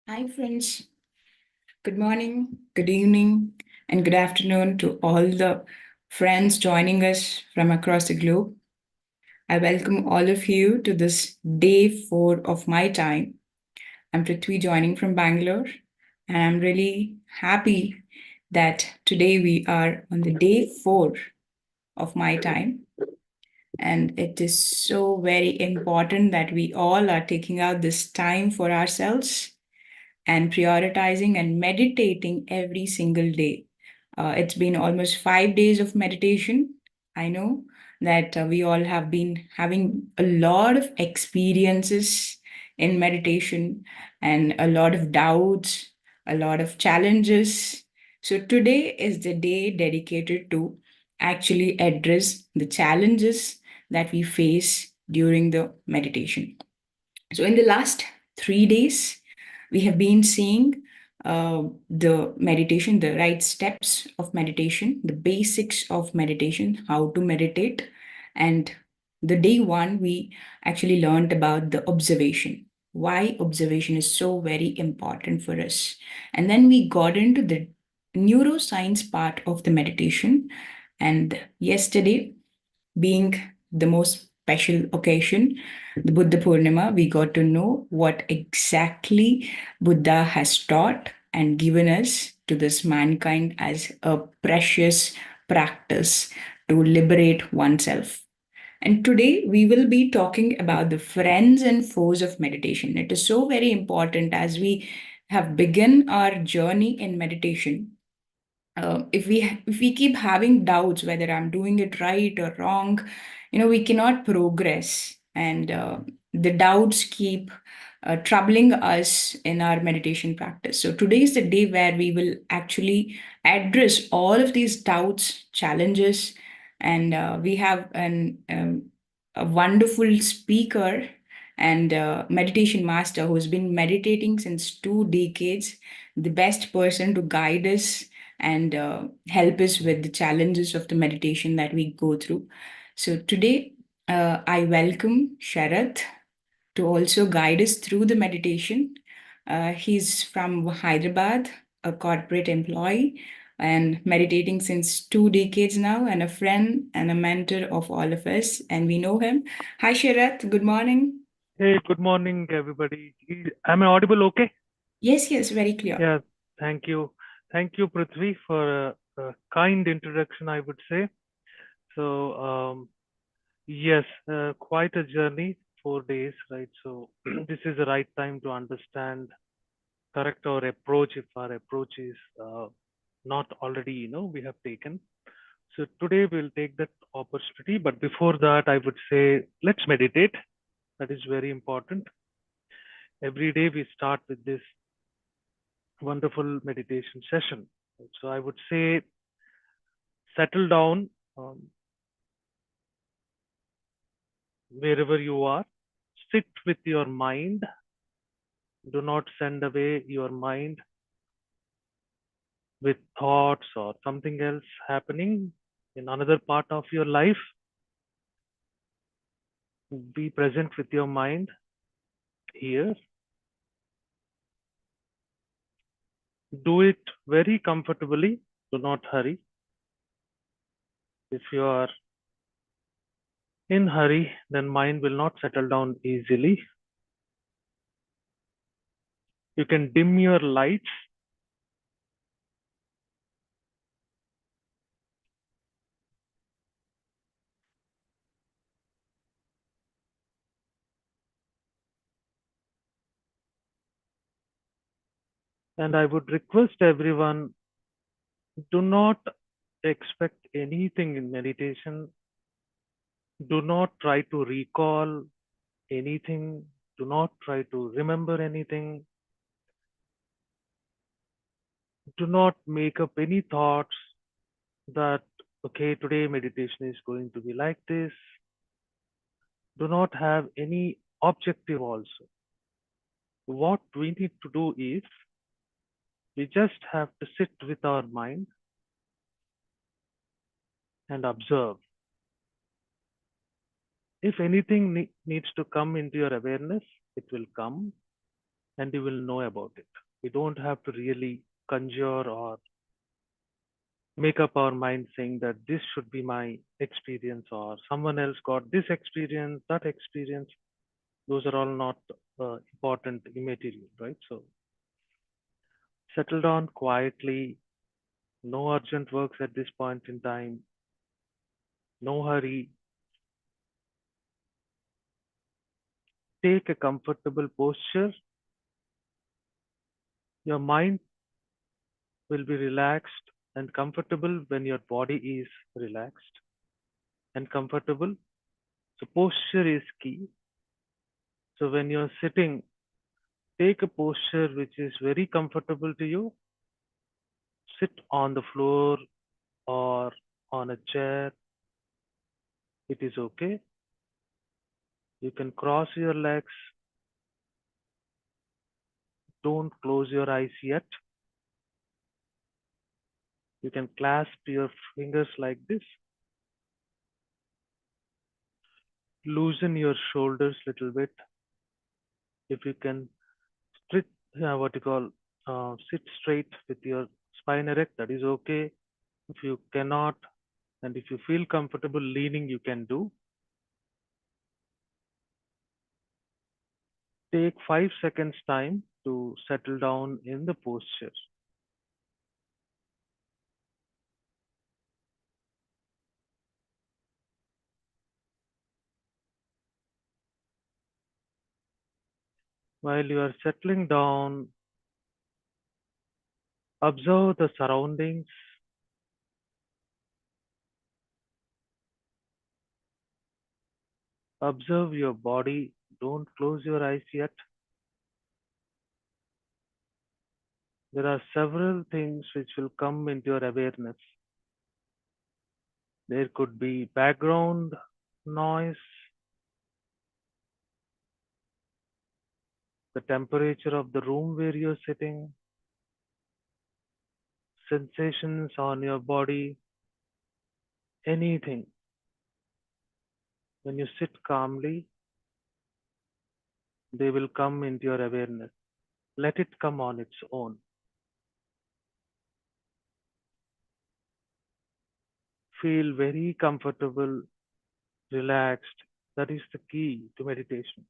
Hi, friends. Good morning, good evening, and good afternoon to all the friends joining us from across the globe. I welcome all of you to this day 4 of my time. I'm Prithvi joining from Bangalore, and I'm really happy that today we are on the day 4 of my time. And it is so very important that we all are taking out this time for ourselves and prioritizing and meditating every single day. It's been almost 5 days of meditation. I know that we all have been having a lot of experiences in meditation and a lot of doubts, a lot of challenges. So, today is the day dedicated to actually address the challenges that we face during the meditation. So, in the last 3 days, we have been seeing the meditation, the right steps of meditation, the basics of meditation, how to meditate. And the day one, we actually learned about the observation, why observation is so very important for us. And then we got into the neuroscience part of the meditation. And yesterday, being the most special occasion, the Buddha Purnima, we got to know what exactly Buddha has taught and given us to this mankind as a precious practice to liberate oneself. And today we will be talking about the friends and foes of meditation. It is so very important as we have begun our journey in meditation. If we keep having doubts whether I'm doing it right or wrong, we cannot progress, and the doubts keep troubling us in our meditation practice. So today is the day where we will actually address all of these doubts, challenges, and we have a wonderful speaker and meditation master who's been meditating since 2 decades, the best person to guide us and help us with the challenges of the meditation that we go through. So today, I welcome Sharat to also guide us through the meditation. He's from Hyderabad, a corporate employee, and meditating since 2 decades now, and a friend and a mentor of all of us. And we know him. Hi, Sharat. Good morning. Hey, good morning, everybody. Am I audible okay? Yes, yes, very clear. Yeah, thank you. Thank you, Prithvi, for a kind introduction, I would say. So, yes, quite a journey, 4 days, right? So, this is the right time to understand, correct our approach if our approach is not already, we have taken. So, today we'll take that opportunity. But before that, I would say, let's meditate. That is very important. Every day we start with this wonderful meditation session. So I would say settle down wherever you are, sit with your mind. Do not send away your mind with thoughts or something else happening in another part of your life. Be present with your mind here. Do it very comfortably. Do not hurry. If you are in hurry, then mind will not settle down easily. You can dim your lights. And I would request everyone, do not expect anything in meditation. Do not try to recall anything. Do not try to remember anything. Do not make up any thoughts that, okay, today meditation is going to be like this. Do not have any objective also. What we need to do is we just have to sit with our mind and observe. If anything needs to come into your awareness, it will come. and you will know about it. We don't have to really conjure or make up our mind saying that this should be my experience or someone else got this experience, that experience. Those are all not important immaterial, right? So settle down quietly, no urgent works at this point in time, no hurry. Take a comfortable posture. Your mind will be relaxed and comfortable when your body is relaxed and comfortable. So posture is key. So when you're sitting, take a posture which is very comfortable to you. Sit on the floor or on a chair. It is okay. You can cross your legs. Don't close your eyes yet. You can clasp your fingers like this. Loosen your shoulders a little bit. If you can sit, what you call, sit straight with your spine erect, that is okay. If you cannot, and if you feel comfortable leaning, you can do. Take 5 seconds time to settle down in the posture. While you are settling down, observe the surroundings. Observe your body. Don't close your eyes yet. There are several things which will come into your awareness. There could be background noise, the temperature of the room where you're sitting, sensations on your body, anything. When you sit calmly, they will come into your awareness. Let it come on its own. Feel very comfortable, relaxed. That is the key to meditation.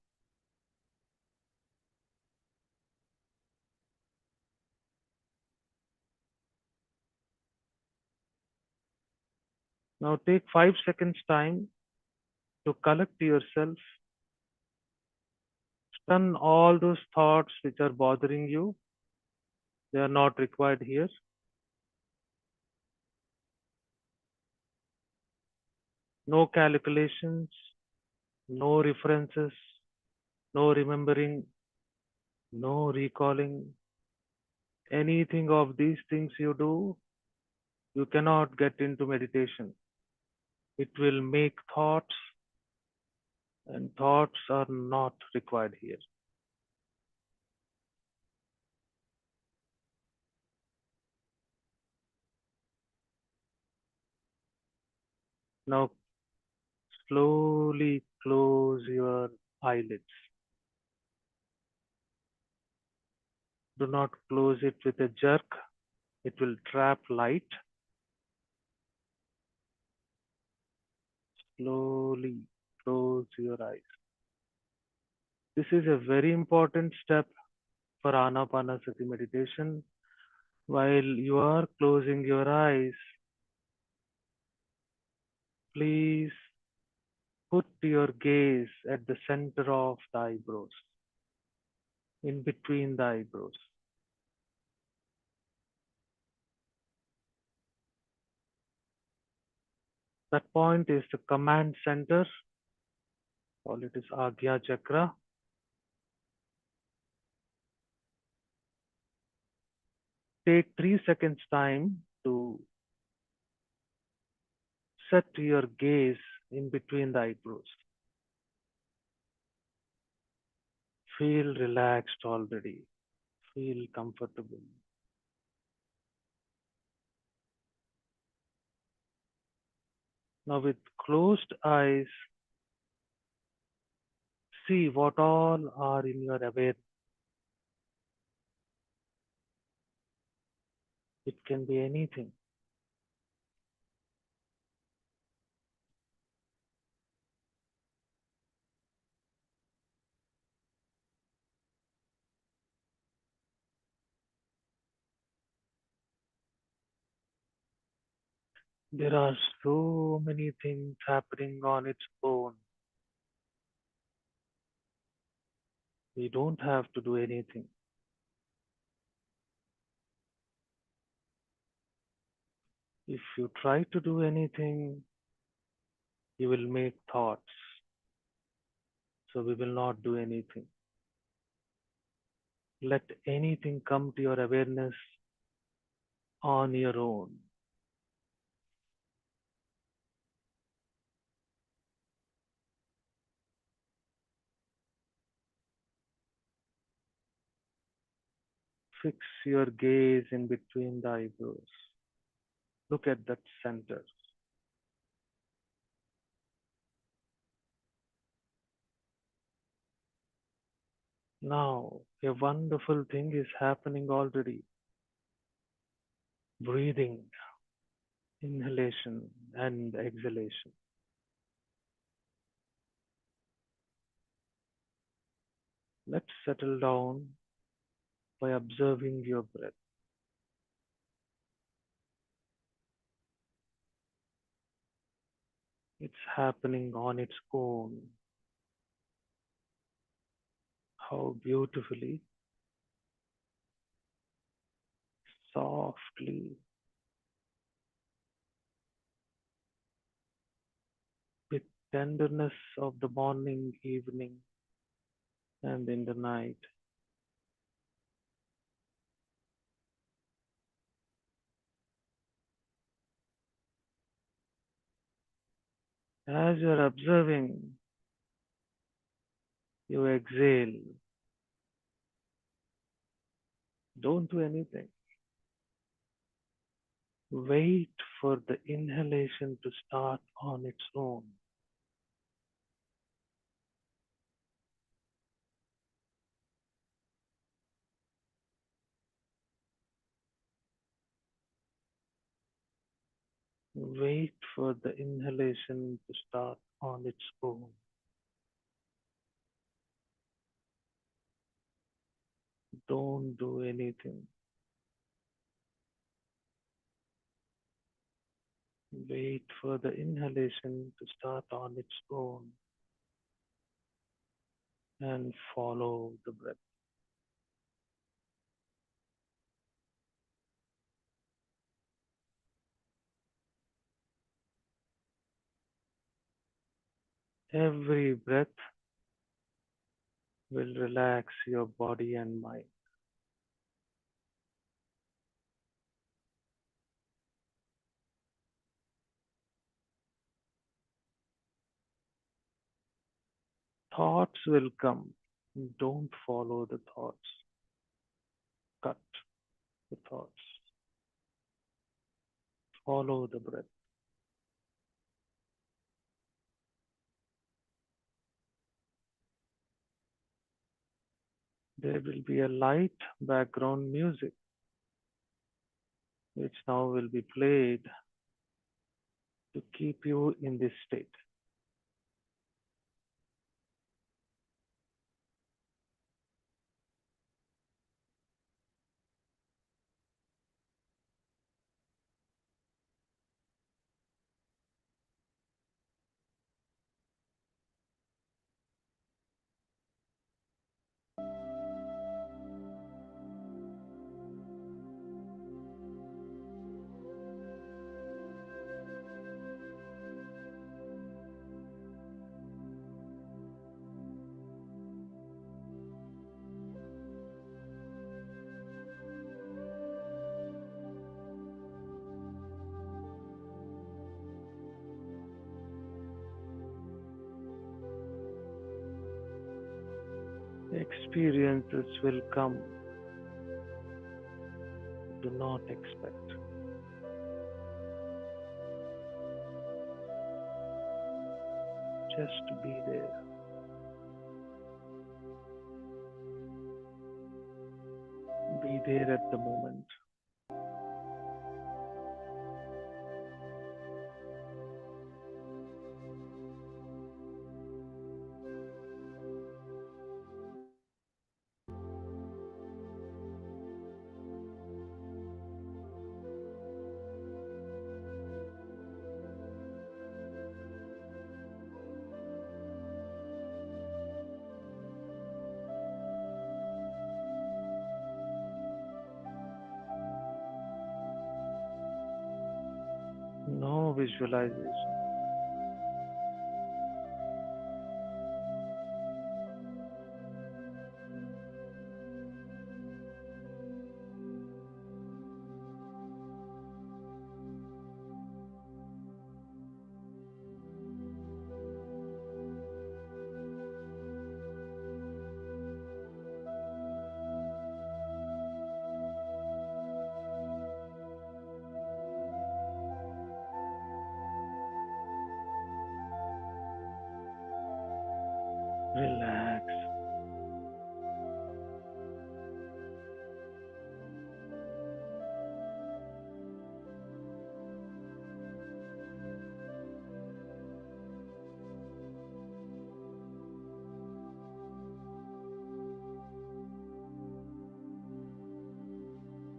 Now take 5 seconds time to collect yourself. Stun all those thoughts which are bothering you. They are not required here. No calculations, no references, no remembering, no recalling. Anything of these things you do, you cannot get into meditation. It will make thoughts, and thoughts are not required here. Now slowly close your eyelids. Do not close it with a jerk. It will trap light. Slowly close your eyes. This is a very important step for Anapanasati meditation. While you are closing your eyes, please put your gaze at the center of the eyebrows, in between the eyebrows. That point is the command center, call it is Agya Chakra. Take 3 seconds time to set your gaze in between the eyebrows. Feel relaxed already. Feel comfortable. Now with closed eyes, see what all are in your awareness. It can be anything. There are so many things happening on its own. We don't have to do anything. If you try to do anything, you will make thoughts. So we will not do anything. Let anything come to your awareness on your own. Fix your gaze in between the eyebrows. Look at that center. Now, a wonderful thing is happening already. Breathing, inhalation and exhalation. Let's settle down by observing your breath. It's happening on its own. How beautifully, softly, with tenderness of the morning, evening, and in the night. As you're observing, you exhale. Don't do anything. Wait for the inhalation to start on its own. Wait for the inhalation to start on its own. Don't do anything. Wait for the inhalation to start on its own and follow the breath. Every breath will relax your body and mind. Thoughts will come. Don't follow the thoughts. Cut the thoughts. Follow the breath. There will be a light background music which now will be played to keep you in this state. Experiences will come. Do not expect. Just be there. Be there at the moment. No visualization. Relax.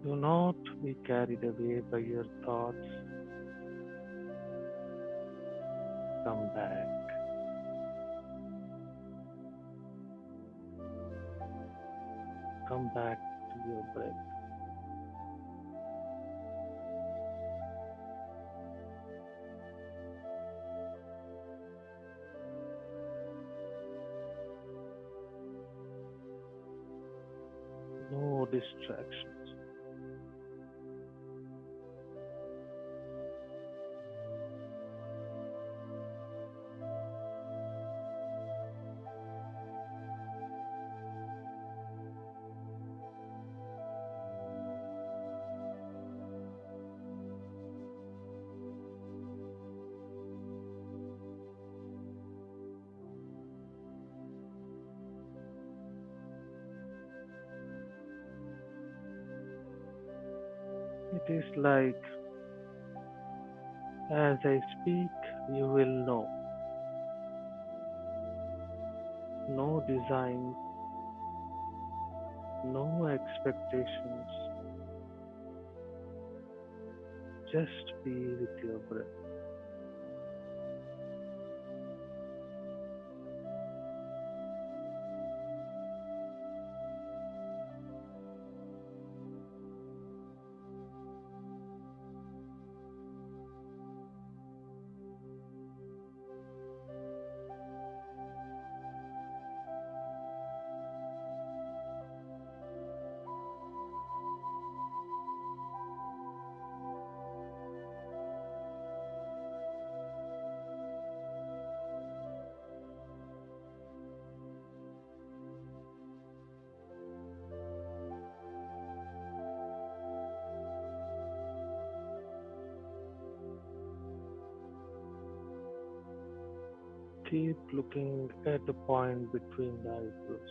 Do not be carried away by your thoughts. Come back. Come back to your breath. No distractions. It is like as I speak, you will know. No designs, no expectations. Just be with your breath. Keep looking at the point between the eyebrows.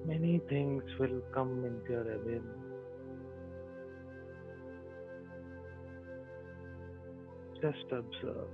Many things will come into your awareness. Just observe.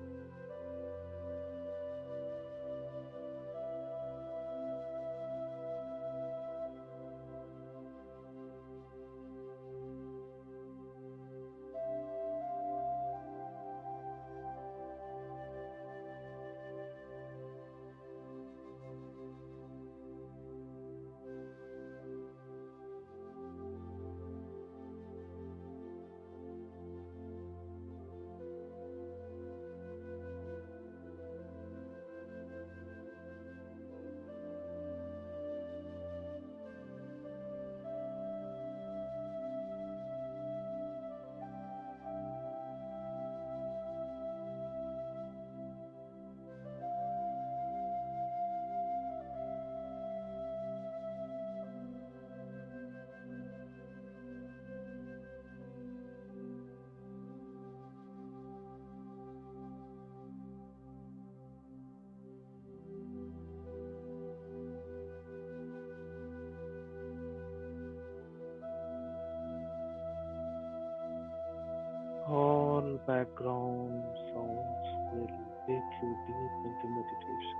background sounds will take you deep into meditation.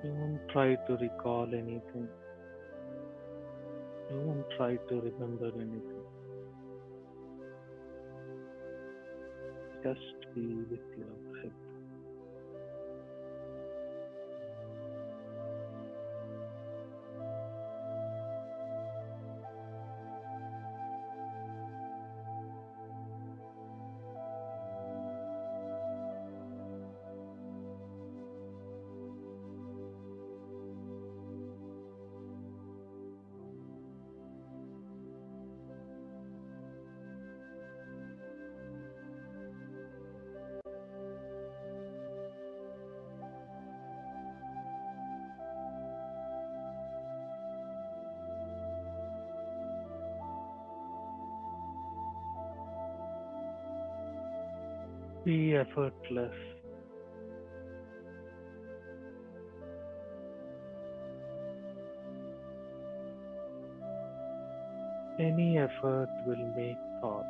Don't try to recall anything. Don't try to remember anything. Just be with your breath. Be effortless. Any effort will make thoughts.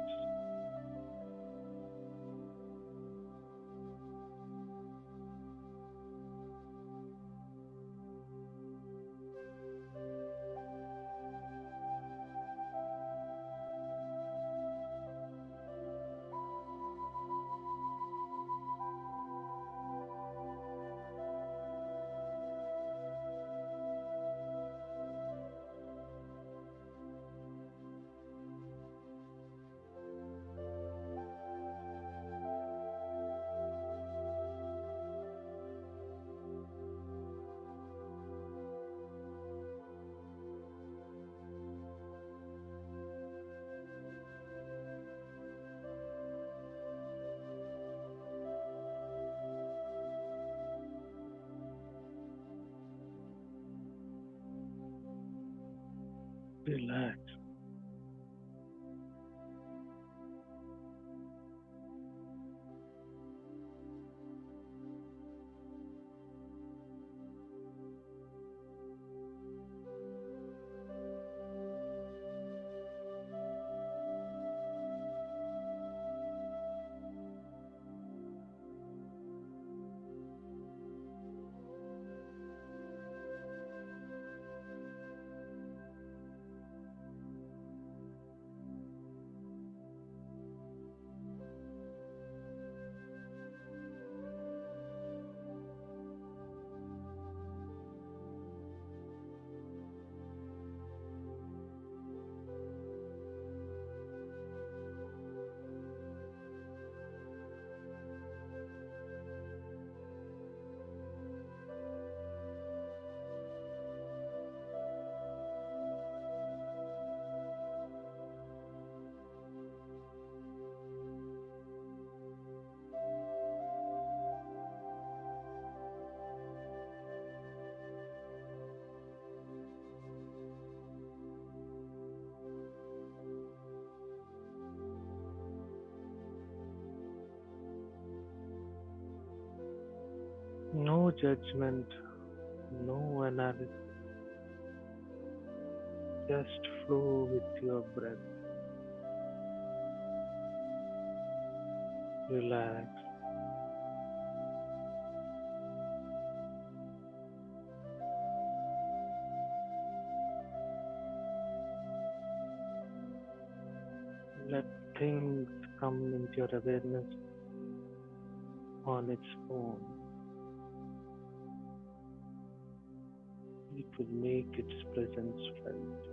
Relax. No judgment, no analysis. Just flow with your breath. Relax. Let things come into your awareness on its own. It will make its presence felt.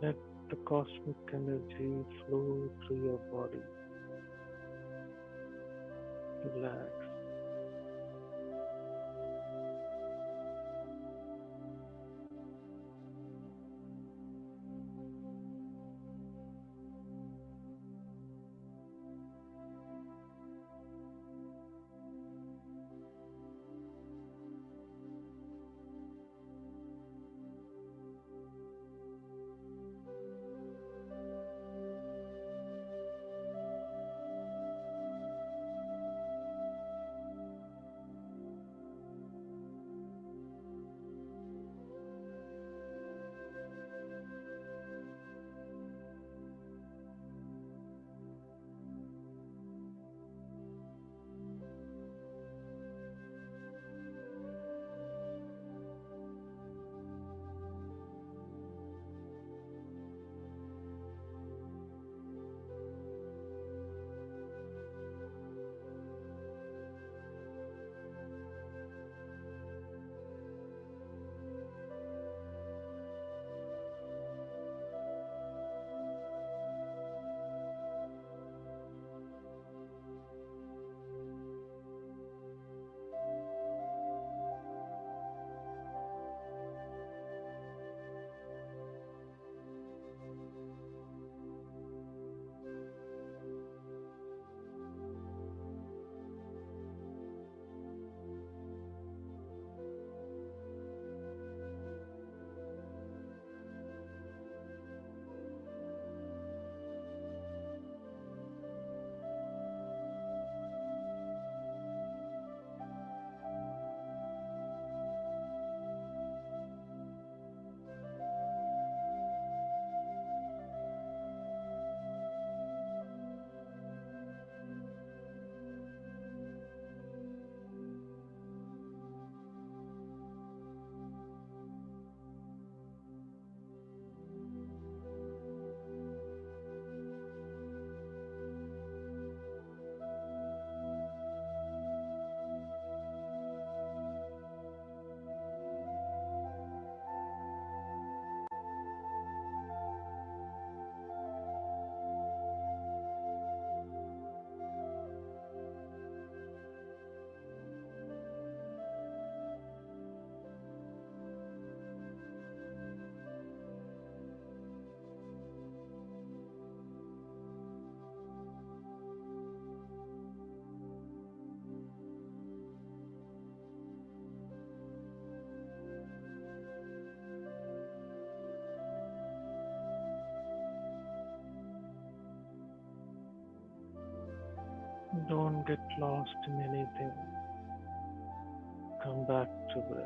Let the cosmic energy flow through your body. Relax. Don't get lost in anything. Come back to breath.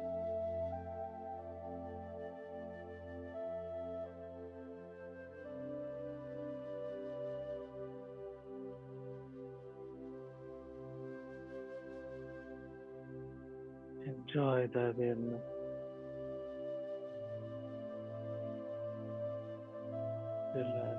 Enjoy the awareness. Relax.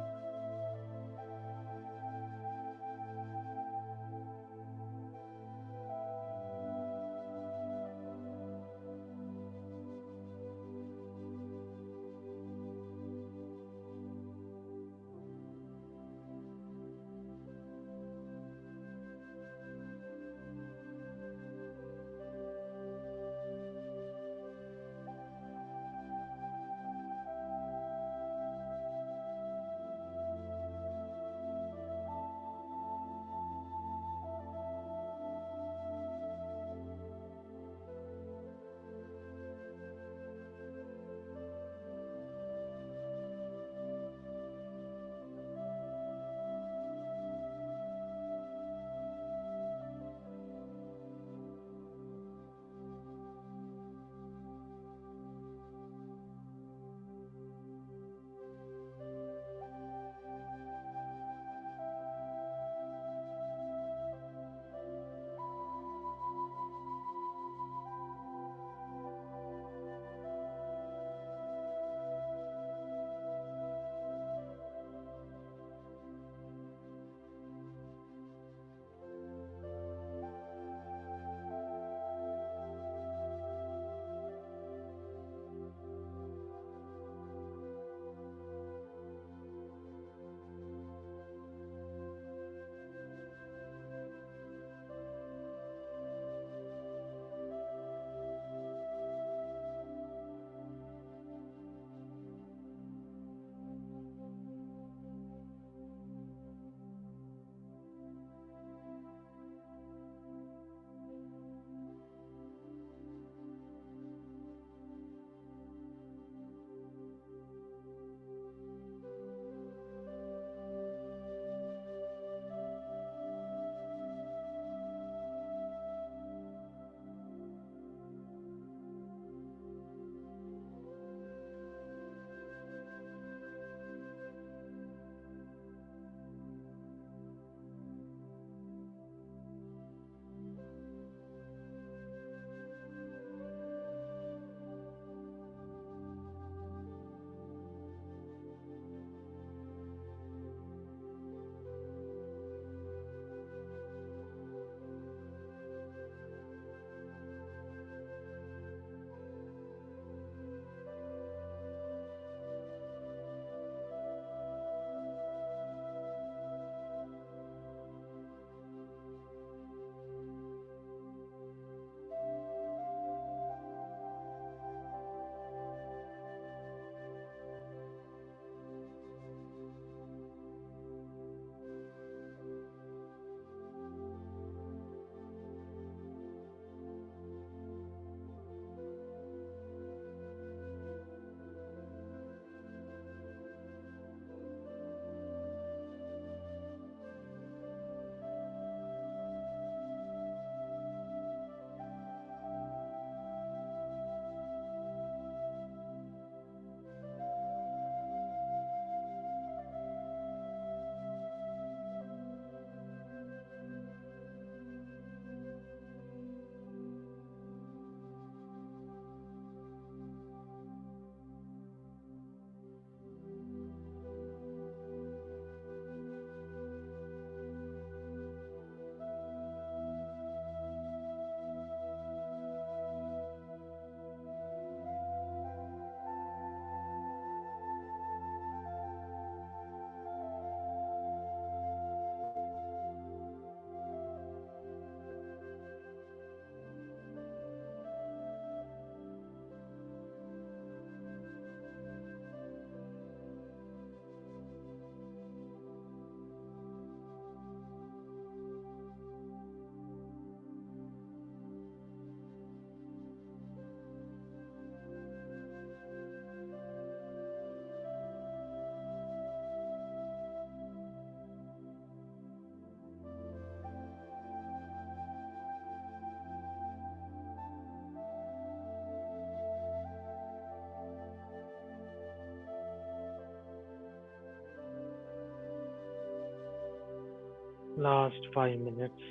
Last 5 minutes.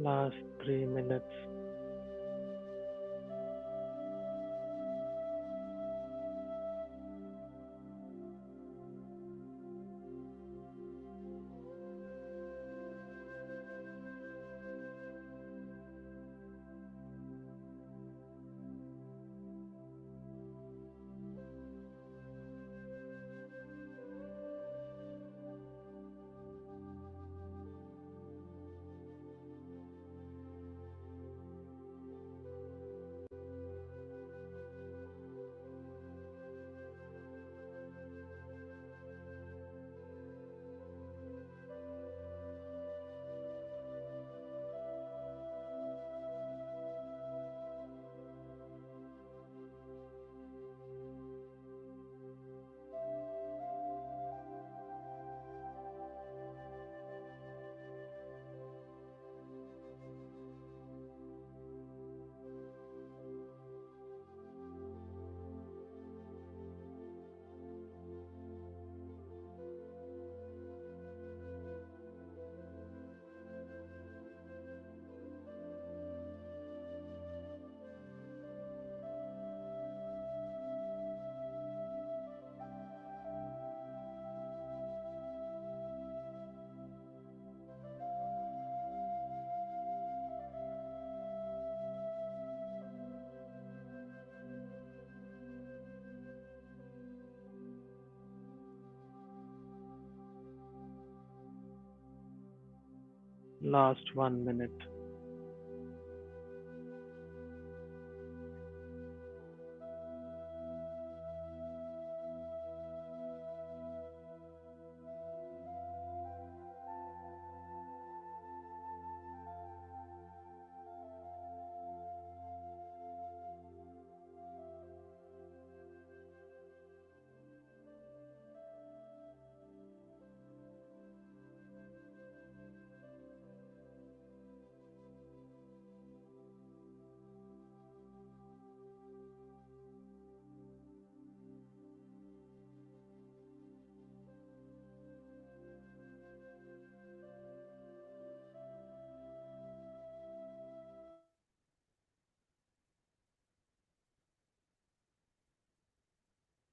Last 3 minutes. Last 1 minute.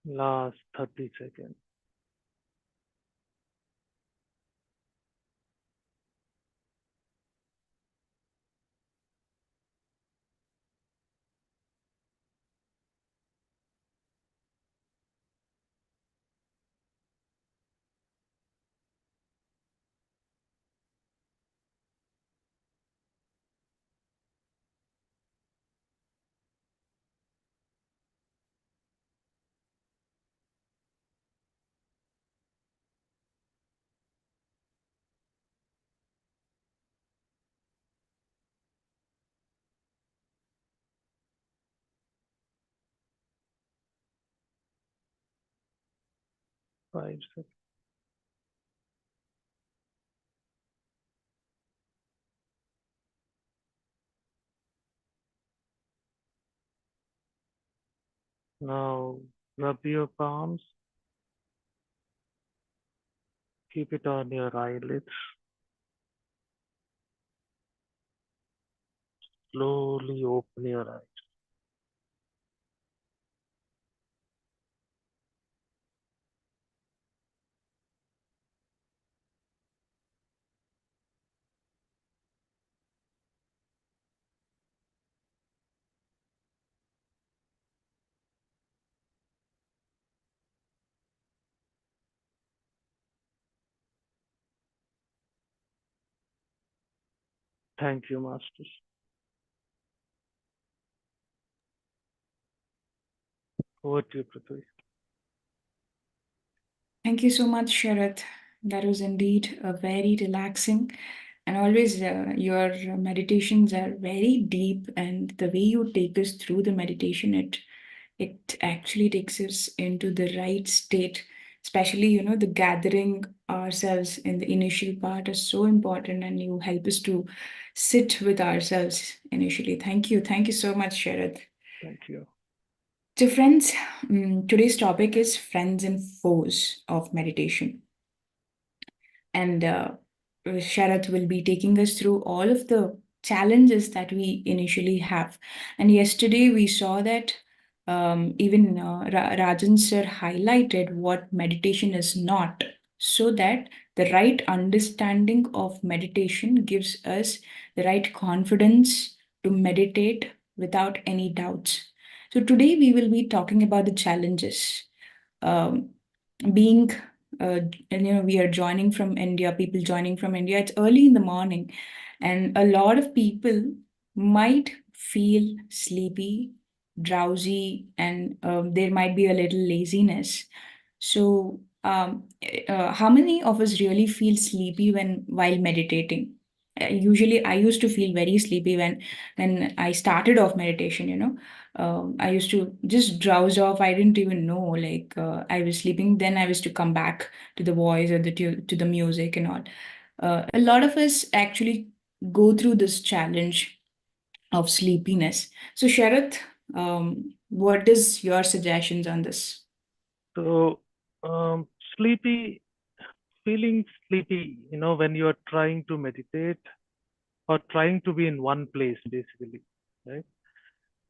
Last 30 seconds. 5 seconds. Now rub your palms, keep it on your eyelids. Slowly open your eyes. Thank you, Masters. Over to you, Prithvi. Thank you so much, Sharat. That was indeed a very relaxing, and always your meditations are very deep, and the way you take us through the meditation, it actually takes us into the right state. Especially, the gathering ourselves in the initial part is so important, and you help us to sit with ourselves initially. Thank you so much, Sharat. Thank you. So, friends, today's topic is friends and foes of meditation. And Sharat will be taking us through all of the challenges that we initially have. And yesterday we saw that even Rajan sir highlighted what meditation is not, so that the right understanding of meditation gives us the right confidence to meditate without any doubts. So today we will be talking about the challenges. Um, being and we are joining from India, people joining from India, it's early in the morning, and a lot of people might feel sleepy, drowsy, and there might be a little laziness. So how many of us really feel sleepy when while meditating? Usually I used to feel very sleepy when I started off meditation, I used to just drowse off. I didn't even know, like I was sleeping. Then I was to come back to the voice or to the music and all. A lot of us actually go through this challenge of sleepiness. So, Sharath, what is your suggestions on this? So, um, sleepy, feeling sleepy, when you are trying to meditate or trying to be in one place, basically, right?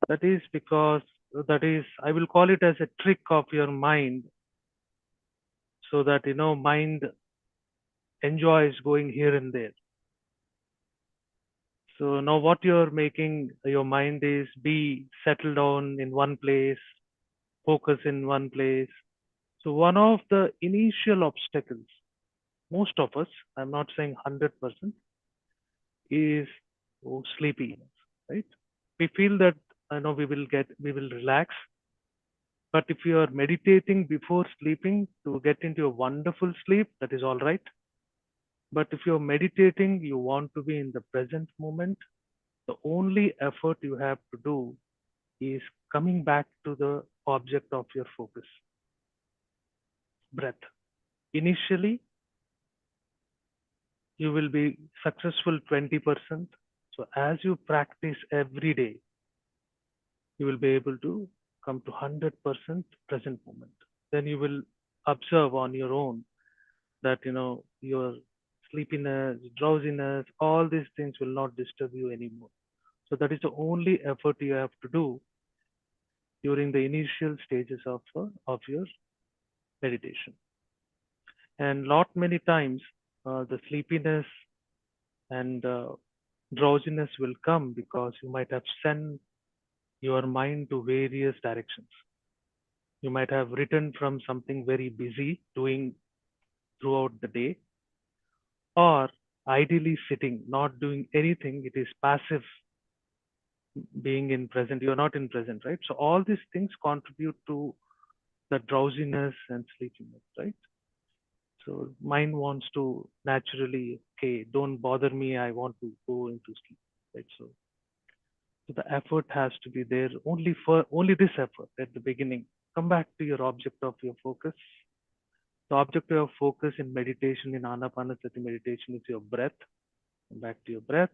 That is because I will call it as a trick of your mind, so that, mind enjoys going here and there. So now what you're making your mind is be settled down in one place, focus in one place. So one of the initial obstacles, most of us, I'm not saying 100%, is sleepiness, right? We feel that we will relax, but if you are meditating before sleeping to get into a wonderful sleep, that is all right. But if you're meditating, you want to be in the present moment, the only effort you have to do is coming back to the object of your focus, breath. Initially, you will be successful 20%. So as you practice every day, you will be able to come to 100% present moment. Then you will observe on your own that your sleepiness, drowsiness, all these things will not disturb you anymore. So that is the only effort you have to do during the initial stages of your meditation. And lot many times the sleepiness and drowsiness will come because you might have sent your mind to various directions. You might have written from something very busy doing throughout the day, or ideally sitting, not doing anything. It is passive being in present. You are not in present, right? So all these things contribute to the drowsiness and sleepiness, right? So mind wants to naturally, okay, don't bother me. I want to go into sleep, right? So the effort has to be there only this effort at the beginning. Come back to your object of your focus The objective of focus in meditation, in Anapanasati meditation, is your breath. Back to your breath.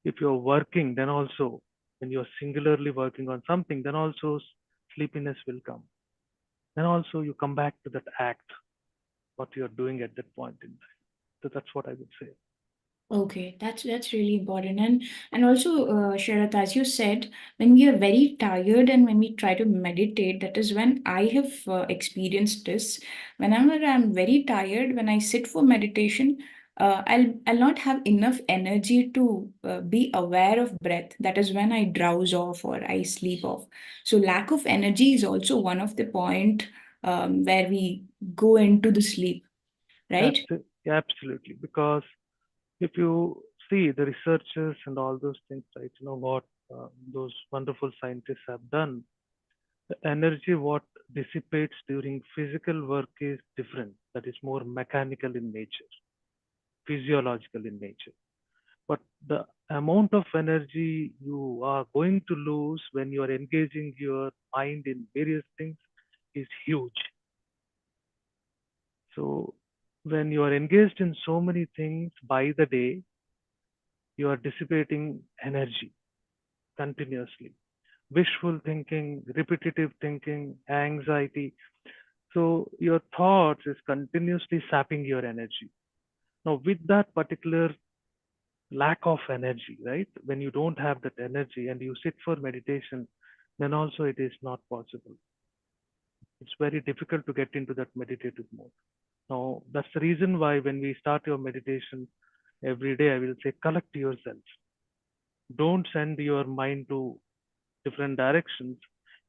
If you're working, then also, when you're singularly working on something, then also sleepiness will come. Then also you come back to that act, what you're doing at that point in time. So that's what I would say. Okay, that's really important. And also, Sharat, as you said, when we are very tired and when we try to meditate, that is when I have experienced this. Whenever I'm very tired, when I sit for meditation, I'll not have enough energy to be aware of breath. That is when I drowse off or I sleep off. So lack of energy is also one of the point where we go into the sleep, right? Absolutely. Because if you see the researchers and all those things, right, what those wonderful scientists have done, the energy what dissipates during physical work is different. That is more mechanical in nature, physiological in nature. But the amount of energy you are going to lose when you are engaging your mind in various things is huge. So when you are engaged in so many things by the day, you are dissipating energy continuously. Wishful thinking, repetitive thinking, anxiety. So your thoughts is continuously sapping your energy. Now, with that particular lack of energy, right? When you don't have that energy and you sit for meditation, then also it is not possible. It's very difficult to get into that meditative mode. Now, that's the reason why when we start your meditation every day, I will say, collect yourself. Don't send your mind to different directions.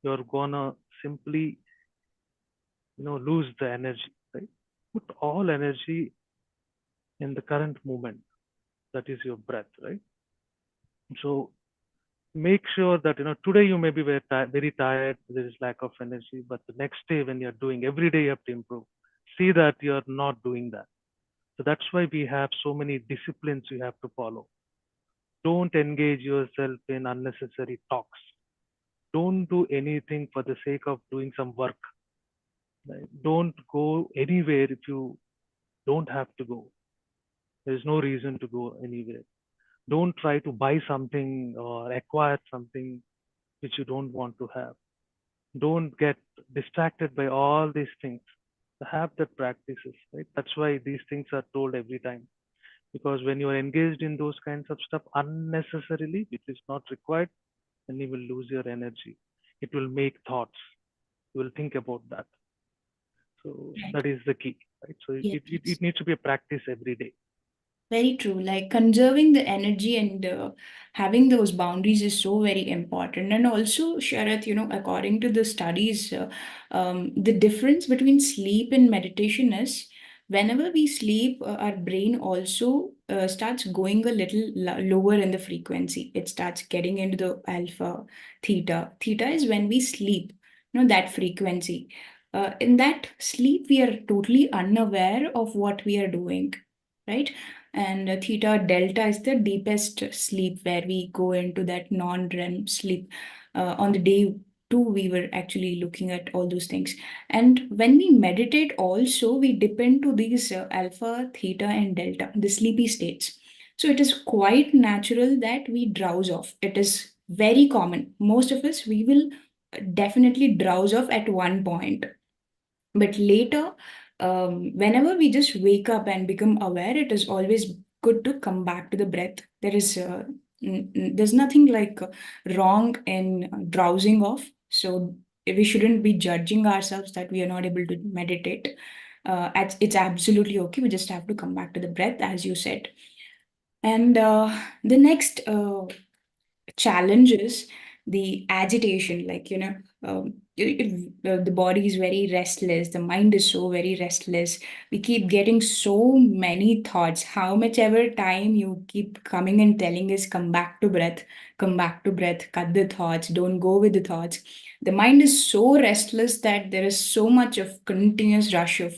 You're gonna simply, lose the energy, right? Put all energy in the current moment. That is your breath, right? So make sure that today you may be very tired, there is lack of energy, but the next day when you're doing, every day you have to improve. See that you're not doing that. So that's why we have so many disciplines you have to follow. Don't engage yourself in unnecessary talks. Don't do anything for the sake of doing some work. Right? Don't go anywhere if you don't have to go. There's no reason to go anywhere. Don't try to buy something or acquire something which you don't want to have. Don't get distracted by all these things. Have that practices, right? That's why these things are told every time. Because when you are engaged in those kinds of stuff unnecessarily, which is not required, then you will lose your energy. It will make thoughts. You will think about that. So Right. that is the key, right? So it Yes. needs to be a practice every day. Very true. Like conserving the energy and having those boundaries is so very important. And also, Sharat, according to the studies, the difference between sleep and meditation is whenever we sleep, our brain also starts going a little lower in the frequency. It starts getting into the alpha, theta. Theta is when we sleep, that frequency. In that sleep, we are totally unaware of what we are doing, right? And theta delta is the deepest sleep where we go into that non-REM sleep. On the day two, we were actually looking at all those things. And when we meditate, also, we dip into these alpha, theta, and delta, the sleepy states. So it is quite natural that we drowse off. It is very common. Most of us, we will definitely drowse off at one point, but later, whenever we just wake up and become aware, it is always good to come back to the breath. There's nothing like wrong in drowsing off. So we shouldn't be judging ourselves that we are not able to meditate. It's absolutely okay. We just have to come back to the breath, as you said. And the next challenges the agitation, like if the body is very restless, the mind is so very restless, we keep getting so many thoughts. How much ever time you keep coming and telling us, come back to breath, come back to breath, cut the thoughts, don't go with the thoughts. The mind is so restless that there is so much of continuous rush of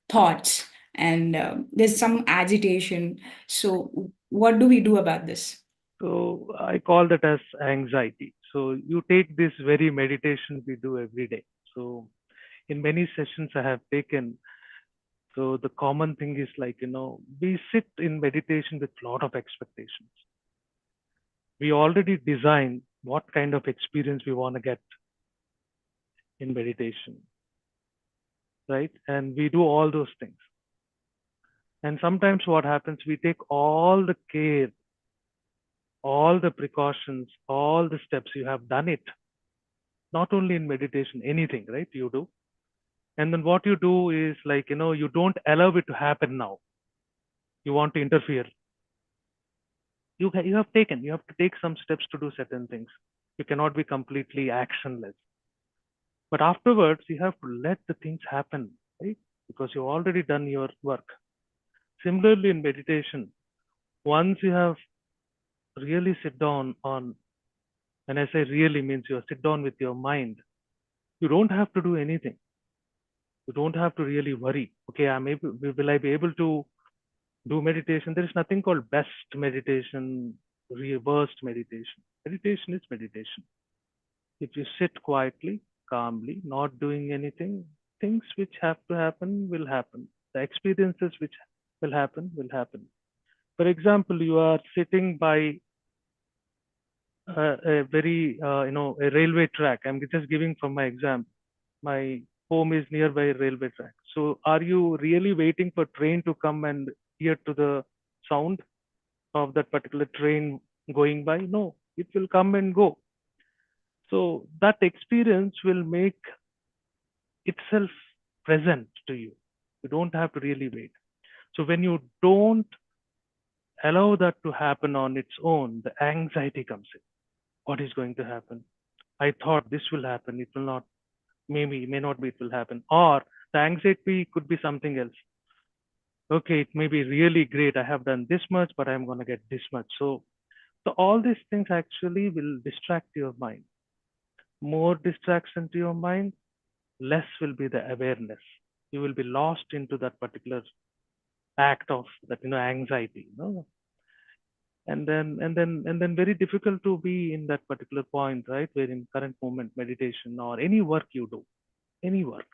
thoughts, and there's some agitation. So what do we do about this? So I call that as anxiety. So you take this very meditation we do every day. So in many sessions I have taken, So the common thing is like, we sit in meditation with a lot of expectations. We already design what kind of experience we want to get in meditation, right? And we do all those things. And sometimes what happens, we take all the care, all the precautions, all the steps. You have done it, not only in meditation, anything, right? You do. And then what you do is like, you don't allow it to happen now. You want to interfere. You have to take some steps to do certain things. You cannot be completely actionless. But afterwards, you have to let the things happen, right? Because you've already done your work. Similarly, in meditation, once you have really sit down on, and I say really means you sit down with your mind, you don't have to do anything. You don't have to really worry. Okay, will I be able to do meditation? There is nothing called best meditation, worst meditation. Meditation is meditation. If you sit quietly, calmly, not doing anything, things which have to happen will happen. The experiences which will happen will happen. For example, you are sitting by a very, a railway track. I'm just giving from my example. My home is nearby a railway track. So are you really waiting for train to come and hear to the sound of that particular train going by? No, it will come and go. So that experience will make itself present to you. You don't have to really wait. So when you don't allow that to happen on its own, the anxiety comes in. What is going to happen? I thought this will happen. It will not. Maybe, may not be. It will happen. Or the anxiety could be something else. Okay, it may be really great. I have done this much, but I'm going to get this much. So all these things actually will distract your mind. More distraction to your mind, less will be the awareness. You will be lost into that particular act of that, anxiety, and then very difficult to be in that particular point, right? Where in current moment meditation or any work you do, any work.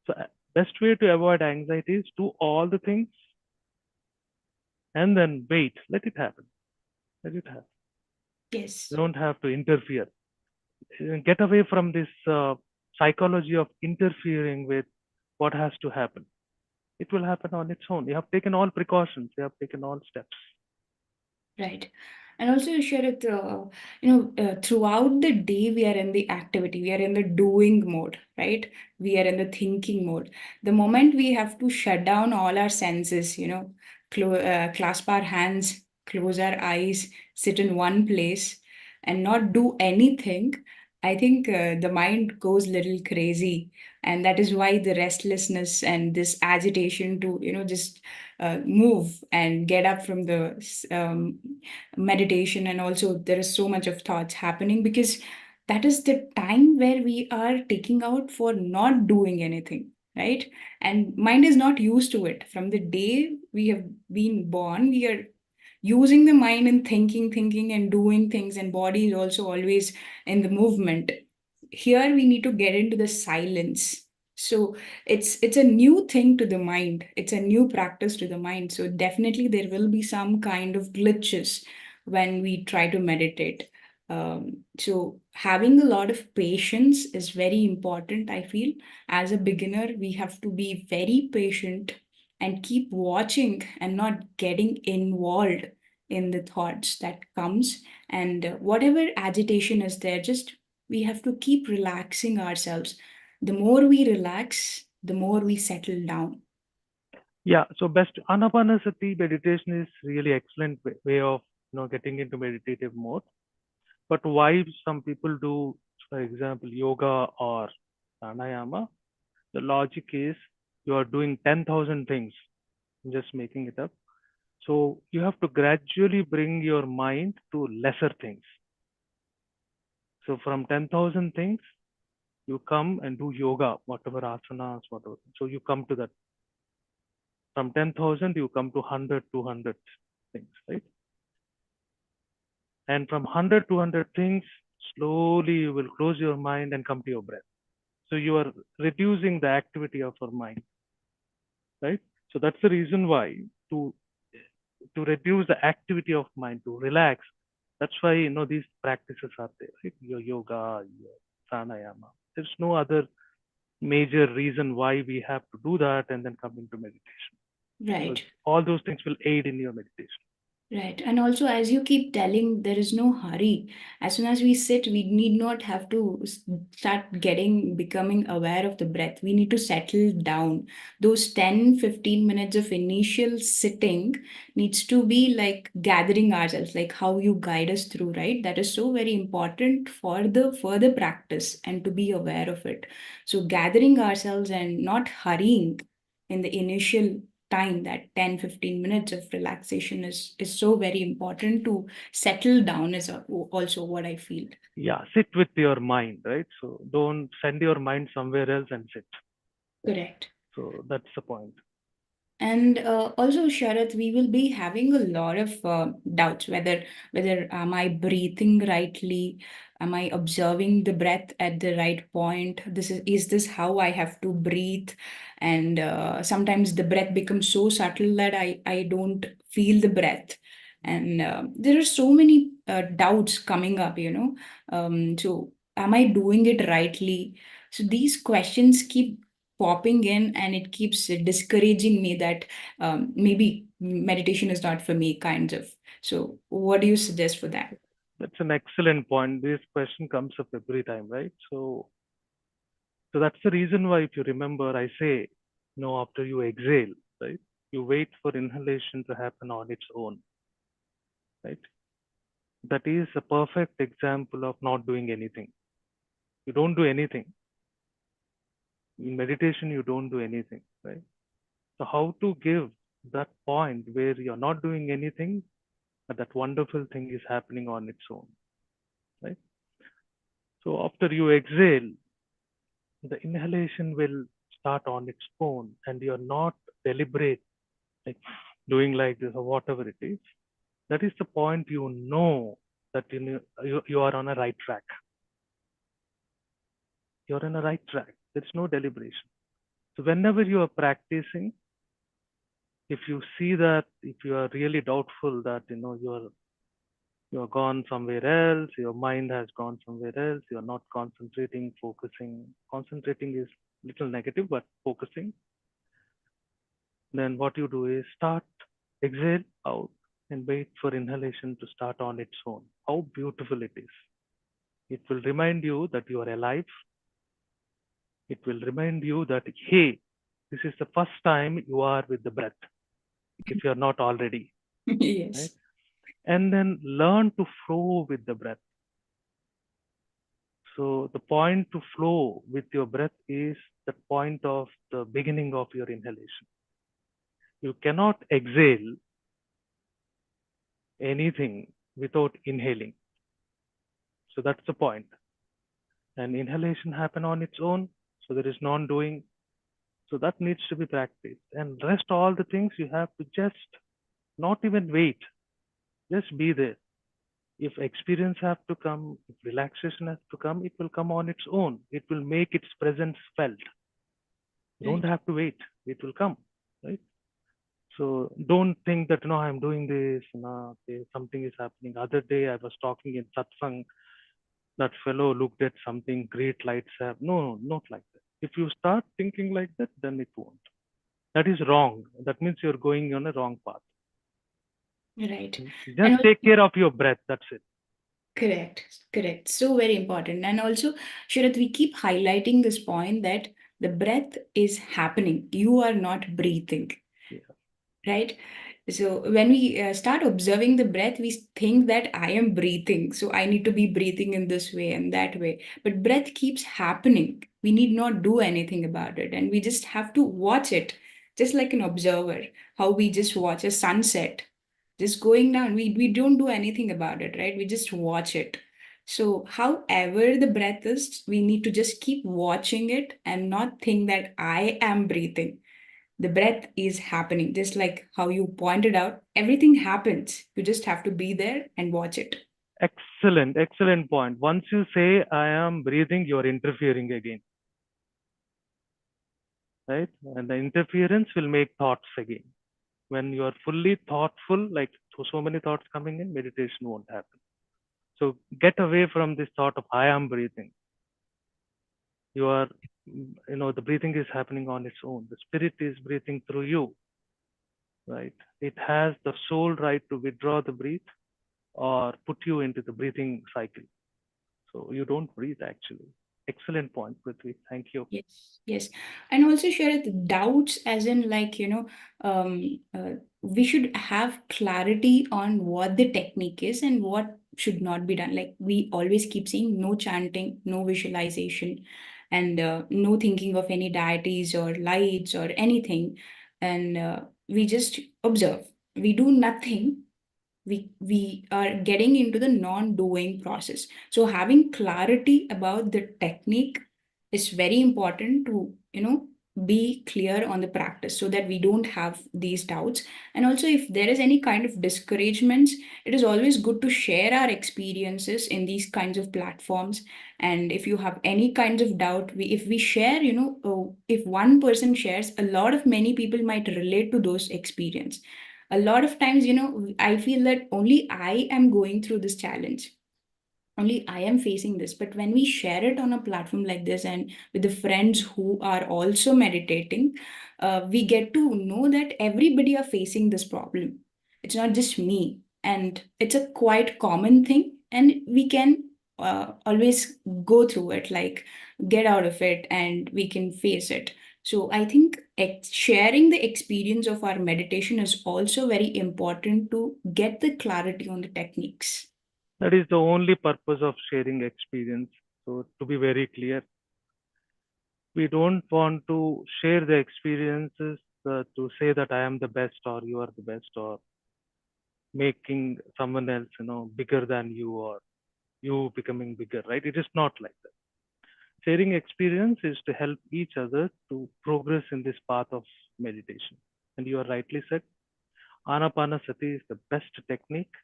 So best way to avoid anxiety is do all the things and then wait, let it happen, let it happen. Yes. You don't have to interfere. Get away from this psychology of interfering with what has to happen. It will happen on its own. You have taken all precautions, you have taken all steps. Right. And also, Sharat, throughout the day, we are in the activity, we are in the doing mode, right? We are in the thinking mode. The moment we have to shut down all our senses, clasp our hands, close our eyes, sit in one place, and not do anything, I think the mind goes little crazy. And that is why the restlessness and this agitation to, just move and get up from the meditation, and also there is so much of thoughts happening because that is the time where we are taking out for not doing anything, right? And mind is not used to it. From the day we have been born, we are using the mind and thinking and doing things, and body is also always in the movement. Here we need to get into the silence. So it's a new thing to the mind, it's a new practice to the mind. So definitely there will be some kind of glitches when we try to meditate. So having a lot of patience is very important, I feel. As a beginner, we have to be very patient and keep watching and not getting involved in the thoughts that comes. And whatever agitation is there, just we have to keep relaxing ourselves. The more we relax, the more we settle down. Yeah, so best anapanasati meditation is really excellent way of getting into meditative mode. But why some people do, for example, yoga or pranayama? The logic is you are doing 10,000 things. I'm just making it up. So you have to gradually bring your mind to lesser things. So from 10,000 things, you come and do yoga, whatever asanas, whatever. So you come to that. From 10,000, you come to 100, 200 things, right? And from 100 to 100 things, slowly you will close your mind and come to your breath. So you are reducing the activity of your mind. right? So that's the reason why to reduce the activity of mind, to relax. That's why these practices are there, right? Your yoga, your pranayama. There's no other major reason why we have to do that and then come into meditation. So Right. all those things will aid in your meditation. Right. And also, as you keep telling, there is no hurry. As soon as we sit, we need not have to start becoming aware of the breath. We need to settle down. Those 10-15 minutes of initial sitting needs to be like gathering ourselves, like how you guide us through, right? That is so very important for the further practice and to be aware of it. So, gathering ourselves and not hurrying in the initial time, that 10-15 minutes of relaxation is so very important to settle down, is also what I feel. Yeah, sit with your mind, right? So don't send your mind somewhere else and sit. Correct. So that's the point. And also, Sharat, we will be having a lot of doubts whether am I breathing rightly, am I observing the breath at the right point? Is this how I have to breathe? And sometimes the breath becomes so subtle that I don't feel the breath, and there are so many doubts coming up. So am I doing it rightly? So these questions keep popping in, and it keeps discouraging me that maybe meditation is not for me, kinds of. So what do you suggest for that? That's an excellent point. This question comes up every time, right? So that's the reason why, if you remember, I say, after you exhale, right, you wait for inhalation to happen on its own, right? That is a perfect example of not doing anything. You don't do anything. In meditation, you don't do anything, right? So how to give that point where you're not doing anything, but that wonderful thing is happening on its own, right? So after you exhale, the inhalation will start on its own, and you're not deliberate, like doing like this or whatever it is. That is the point that you are on a right track. You're on a right track. There's no deliberation. So whenever you are practicing, if you see that, if you are really doubtful that you're gone somewhere else, your mind has gone somewhere else, you're not concentrating, focusing. Concentrating is little negative, but focusing. Then what you do is start, exhale out, and wait for inhalation to start on its own. How beautiful it is. It will remind you that you are alive. It will remind you that, hey, this is the first time you are with the breath, if you're not already, right? Yes. And then learn to flow with the breath. So the point to flow with your breath is the point of the beginning of your inhalation. You cannot exhale anything without inhaling. So that's the point. And inhalation happen on its own. So there is non-doing. So that needs to be practiced. And rest all the things you have to just not even wait. Just be there. If experience have to come, if relaxation has to come, it will come on its own. It will make its presence felt. You don't Right. have to wait. It will come, right? So don't think that I'm doing this. No, okay, something is happening. Other day I was talking in satsang. That fellow looked at something. Great lights have. No, no, not like that. If you start thinking like that, then it won't. That is wrong. That means you're going on a wrong path. Right. And Just take care of your breath. That's it. correct, correct. So very important. And also, Sharat, we keep highlighting this point that the breath is happening. You are not breathing, Yeah. right? So when we start observing the breath, we think that I am breathing. So I need to be breathing in this way and that way. But breath keeps happening. We need not do anything about it. And we just have to watch it, just like an observer, how we just watch a sunset just going down. We don't do anything about it, right? We just watch it. So, however the breath is, we need to just keep watching it and not think that I am breathing. The breath is happening, just like how you pointed out. Everything happens. You just have to be there and watch it. Excellent, excellent point. Once you say I am breathing, you're interfering again. right? And the interference will make thoughts again. When you are fully thoughtful, like so many thoughts coming in, meditation won't happen. So get away from this thought of I am breathing. You are, the breathing is happening on its own. The spirit is breathing through you, right? It has the sole right to withdraw the breath or put you into the breathing cycle. So you don't breathe actually. Excellent point, Prithvi. Thank you. Yes, yes. And also share the doubts, as in, like, we should have clarity on what the technique is and what should not be done. Like, we always keep saying no chanting, no visualization, and no thinking of any deities or lights or anything. And we just observe. We do nothing. We are getting into the non-doing process. So having clarity about the technique is very important to be clear on the practice, so that we don't have these doubts. And also, if there is any kind of discouragements, it is always good to share our experiences in these kinds of platforms. And if you have any kinds of doubt, if we share, if one person shares, a lot of many people might relate to those experience. A lot of times, I feel that only I am going through this challenge, only I am facing this. But when we share it on a platform like this and with the friends who are also meditating, we get to know that everybody are facing this problem. It's not just me, and it's a quite common thing, and we can always go through it, like get out of it, and we can face it. So I think sharing the experience of our meditation is also very important to get the clarity on the techniques. That is the only purpose of sharing experience. So to be very clear, we don't want to share the experiences to say that I am the best or you are the best, or making someone else, bigger than you, or you becoming bigger, right? It is not like that. Sharing experience is to help each other to progress in this path of meditation. And you are rightly said, Anapanasati is the best technique.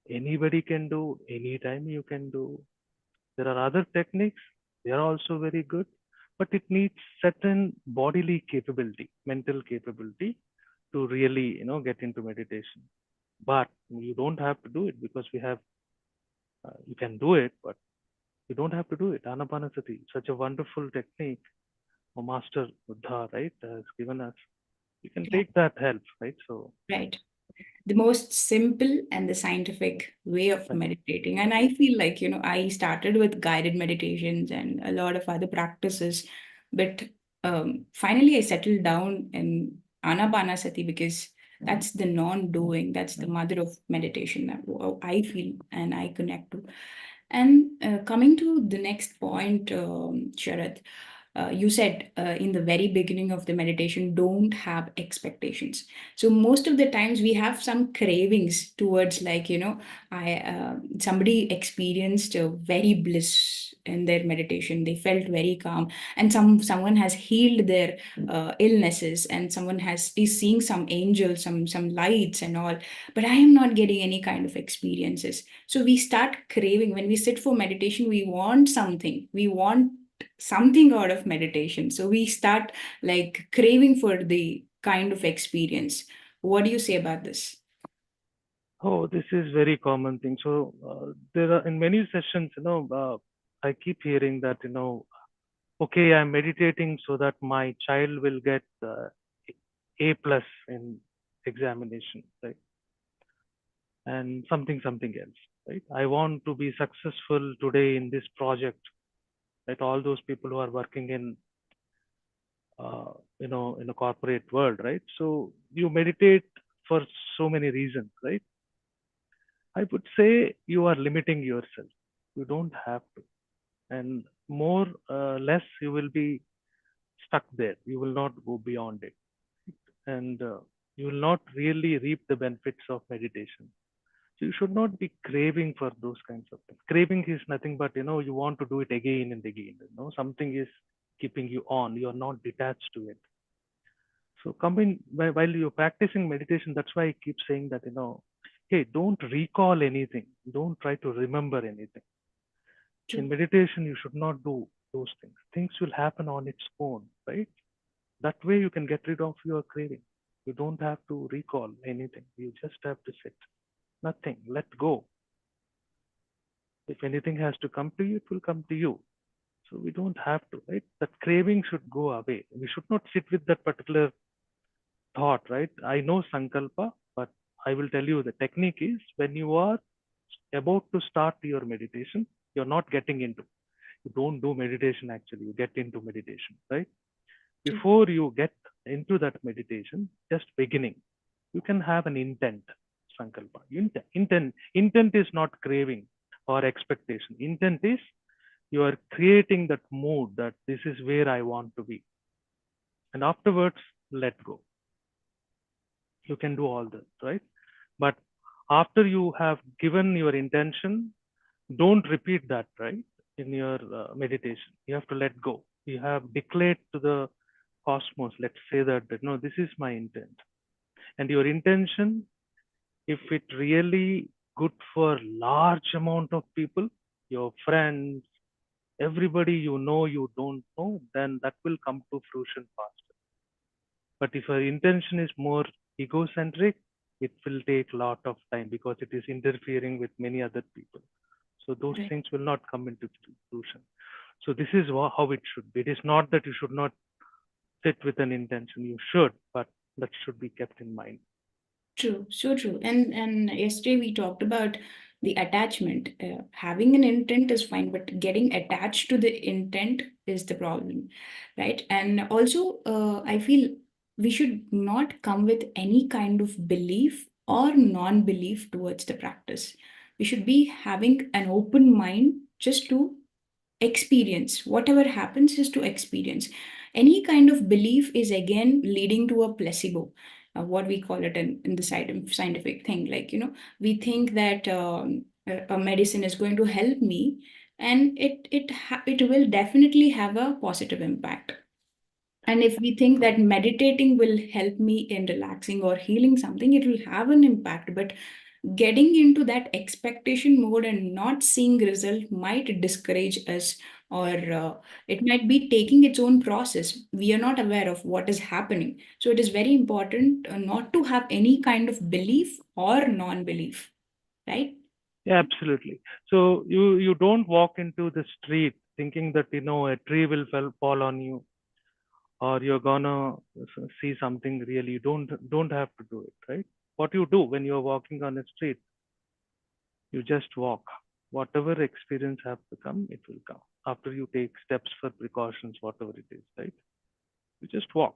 Anybody can do, anytime you can do. There are other techniques, they are also very good, but it needs certain bodily capability, mental capability to really, get into meditation. But you don't have to do it because you can do it, but you don't have to do it. Anapanasati, such a wonderful technique, a master Buddha, right, has given us. You can Yeah, take that help, right? So, right. The most simple and the scientific way of right. meditating. And I feel like, I started with guided meditations and a lot of other practices, but finally I settled down in Anapanasati, because that's the non-doing, that's the mother of meditation, that I feel and I connect to. And coming to the next point, Sharat, you said in the very beginning of the meditation, don't have expectations. So most of the times we have some cravings towards, like, I somebody experienced a very bliss in their meditation. They felt very calm, and someone has healed their illnesses, and someone has is seeing some angels, some lights and all. But I am not getting any kind of experiences. So we start craving. When we sit for meditation, we want something. We want something out of meditation. So we start like craving for the kind of experience. What do you say about this? Oh, this is very common thing. So there are in many sessions, I keep hearing that, okay, I'm meditating so that my child will get A plus in examination, right? And something else, right? I want to be successful today in this project, right? All those people who are working in, in a corporate world, right? So you meditate for so many reasons, right? I would say you are limiting yourself. You don't have to, and more less you will be stuck there. You will not go beyond it, and you will not really reap the benefits of meditation. So you should not be craving for those kinds of things. Craving is nothing but, you want to do it again and again. Something is keeping you on. You are not detached to it. So coming while you're practicing meditation, that's why I keep saying that, hey, don't recall anything. Don't try to remember anything. In True. meditation, you should not do those things. Things will happen on its own, right? That way you can get rid of your craving. You don't have to recall anything. You just have to sit. Nothing. Let go. If anything has to come to you, it will come to you. So we don't have to, right? That craving should go away. We should not sit with that particular thought, right? I know Sankalpa, but I will tell you the technique is when you are about to start your meditation, you're not getting into. You don't do meditation actually, you get into meditation, right? True. Before you get into that meditation, just beginning, you can have an intent, Sankalpa. Intent is not craving or expectation. Intent is you are creating that mood that this is where I want to be. And afterwards, let go. You can do all that, right? But after you have given your intention, don't repeat that, right? In your meditation, you have to let go. You have declared to the cosmos, let's say that, no, this is my intent. And your intention, if it really good for large amount of people, your friends, everybody you know, you don't know, then that will come to fruition faster. But if your intention is more egocentric, it will take a lot of time because it is interfering with many other people. So those Right. things will not come into fruition. So this is how it should be. It is not that you should not sit with an intention. You should, but that should be kept in mind. True, so true. And yesterday we talked about the attachment. Having an intent is fine, but getting attached to the intent is the problem, right? And also, I feel we should not come with any kind of belief or non-belief towards the practice. We should be having an open mind just to experience. Whatever happens is to experience. Any kind of belief is again leading to a placebo, what we call it in the scientific thing. Like, we think that a medicine is going to help me, and it will definitely have a positive impact. And if we think that meditating will help me in relaxing or healing something, it will have an impact. But getting into that expectation mode and not seeing result might discourage us, or it might be taking its own process. We are not aware of what is happening. So it is very important not to have any kind of belief or non-belief, right? Yeah, absolutely. So you don't walk into the street thinking that a tree will fall on you or you're gonna see something really. You don't have to do it, right? What you do when you're walking on a street, you just walk. Whatever experience have to come, it will come. After you take steps for precautions, whatever it is, right? You just walk.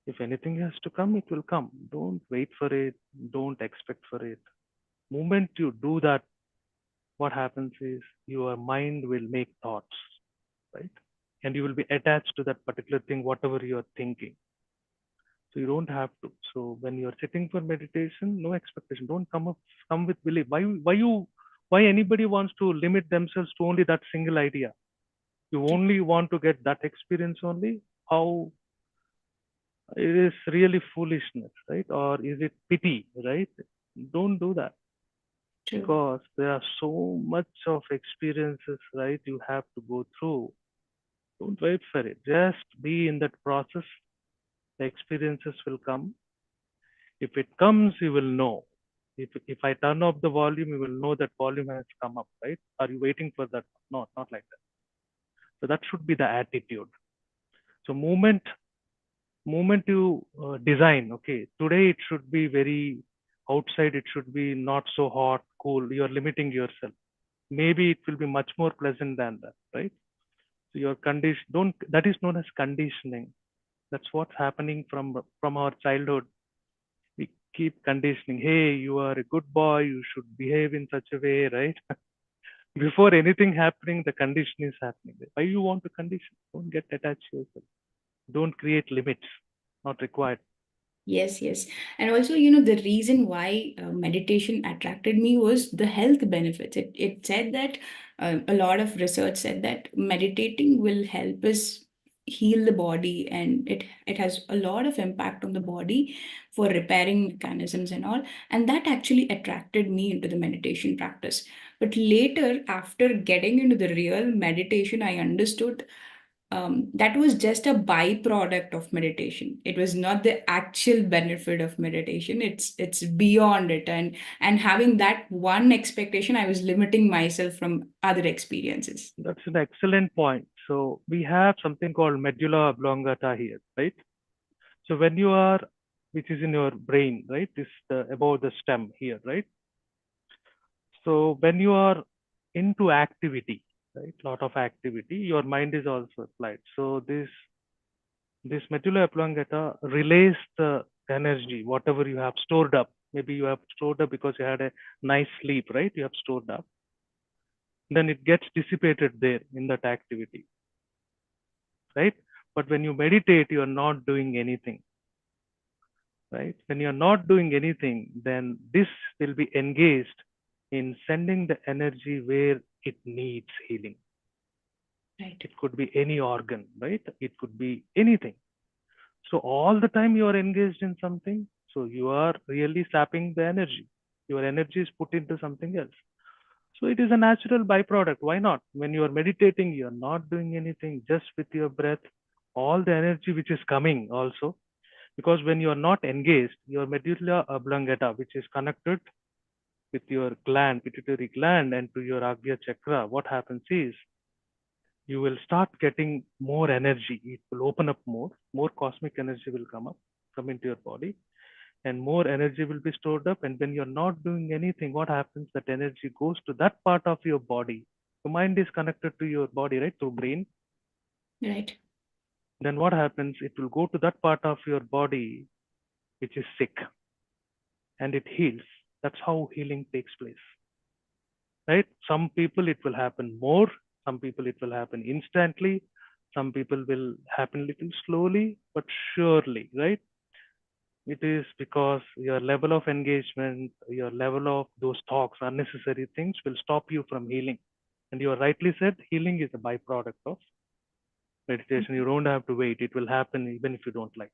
If anything has to come, it will come. Don't wait for it. Don't expect for it. Moment you do that, what happens is your mind will make thoughts, right? And you will be attached to that particular thing, whatever you're thinking. So you don't have to. So when you're sitting for meditation, no expectation. Don't come with belief. Why anybody wants to limit themselves to only that single idea? You only want to get that experience only. How it is really foolishness, right? Or is it pity, right? Don't do that True. because there are so much of experiences, right? You have to go through. Don't wait for it. Just be in that process. The experiences will come. If it comes, you will know. If I turn off the volume, you will know that volume has come up, right? Are you waiting for that? No, not like that. So that should be the attitude. So moment you design, okay, today it should be very outside. It should be not so hot, cool. You are limiting yourself. Maybe it will be much more pleasant than that, right? So your condition don't. That is known as conditioning. That's what's happening from our childhood. We keep conditioning. Hey, you are a good boy. You should behave in such a way, right? Before anything happening, the condition is happening. Why you want to condition? Don't get attached to yourself. Don't create limits. Not required. Yes, yes. And also, the reason why meditation attracted me was the health benefits. It said that a lot of research said that meditating will help us heal the body, and it has a lot of impact on the body for repairing mechanisms and all. And that actually attracted me into the meditation practice. But later, after getting into the real meditation, I understood that was just a byproduct of meditation. It was not the actual benefit of meditation. It's beyond it. And having that one expectation, I was limiting myself from other experiences. That's an excellent point. So we have something called medulla oblongata here, right? So when you are, which is in your brain, right? This above the stem here, right? So when you are into activity, right? Lot of activity, your mind is also applied. So this medulla oblongata relays the energy, whatever you have stored up. Maybe you have stored up because you had a nice sleep, right? You have stored up. Then it gets dissipated there in that activity, right? But when you meditate, you are not doing anything, right? When you're not doing anything, then this will be engaged in sending the energy where it needs healing. Right. It could be any organ, right? It could be anything. So all the time you are engaged in something, so you are really sapping the energy. Your energy is put into something else. So it is a natural byproduct. Why not? When you are meditating, you are not doing anything, just with your breath, all the energy which is coming also. Because when you are not engaged, your medulla oblongata, which is connected with your gland, pituitary gland, and to your Agya chakra, what happens is you will start getting more energy. It will open up more cosmic energy will come into your body, and more energy will be stored up. And when you're not doing anything, what happens? That energy goes to that part of your body. The mind is connected to your body, right? Through brain. Right. Then what happens? It will go to that part of your body which is sick, and it heals. That's how healing takes place, right? Some people it will happen more, some people it will happen instantly, some people will happen little slowly, but surely, right? It is because your level of engagement, your level of those talks, unnecessary things will stop you from healing. And you are rightly said, healing is a byproduct of meditation. You don't have to wait, it will happen even if you don't like.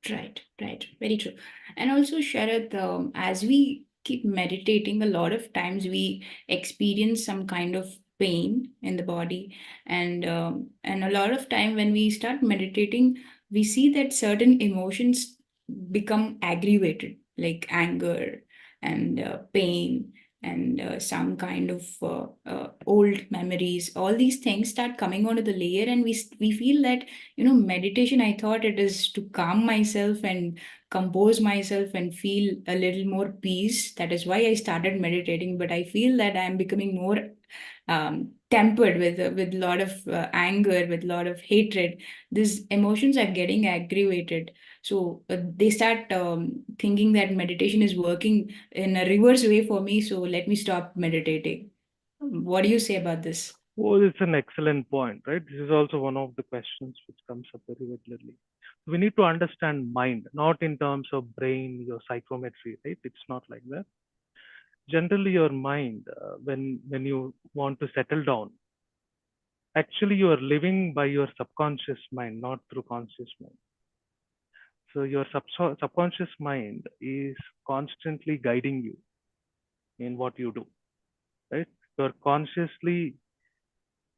Right, right. Very true. And also, Sharat, as we keep meditating, a lot of times we experience some kind of pain in the body, and a lot of time when we start meditating, we see that certain emotions become aggravated, like anger and pain and some kind of old memories. All these things start coming onto the layer, and we feel that meditation, I thought it is to calm myself and compose myself and feel a little more peace. That is why I started meditating. But I feel that I'm becoming more tempered with a lot of anger, with a lot of hatred. These emotions are getting aggravated. So they start thinking that meditation is working in a reverse way for me. So let me stop meditating. What do you say about this? Oh, it's an excellent point, right? This is also one of the questions which comes up very regularly. We need to understand mind, not in terms of brain, your psychometry, right? It's not like that. Generally, your mind, when you want to settle down, actually you are living by your subconscious mind, not through conscious mind. So your subconscious mind is constantly guiding you in what you do, right? You're consciously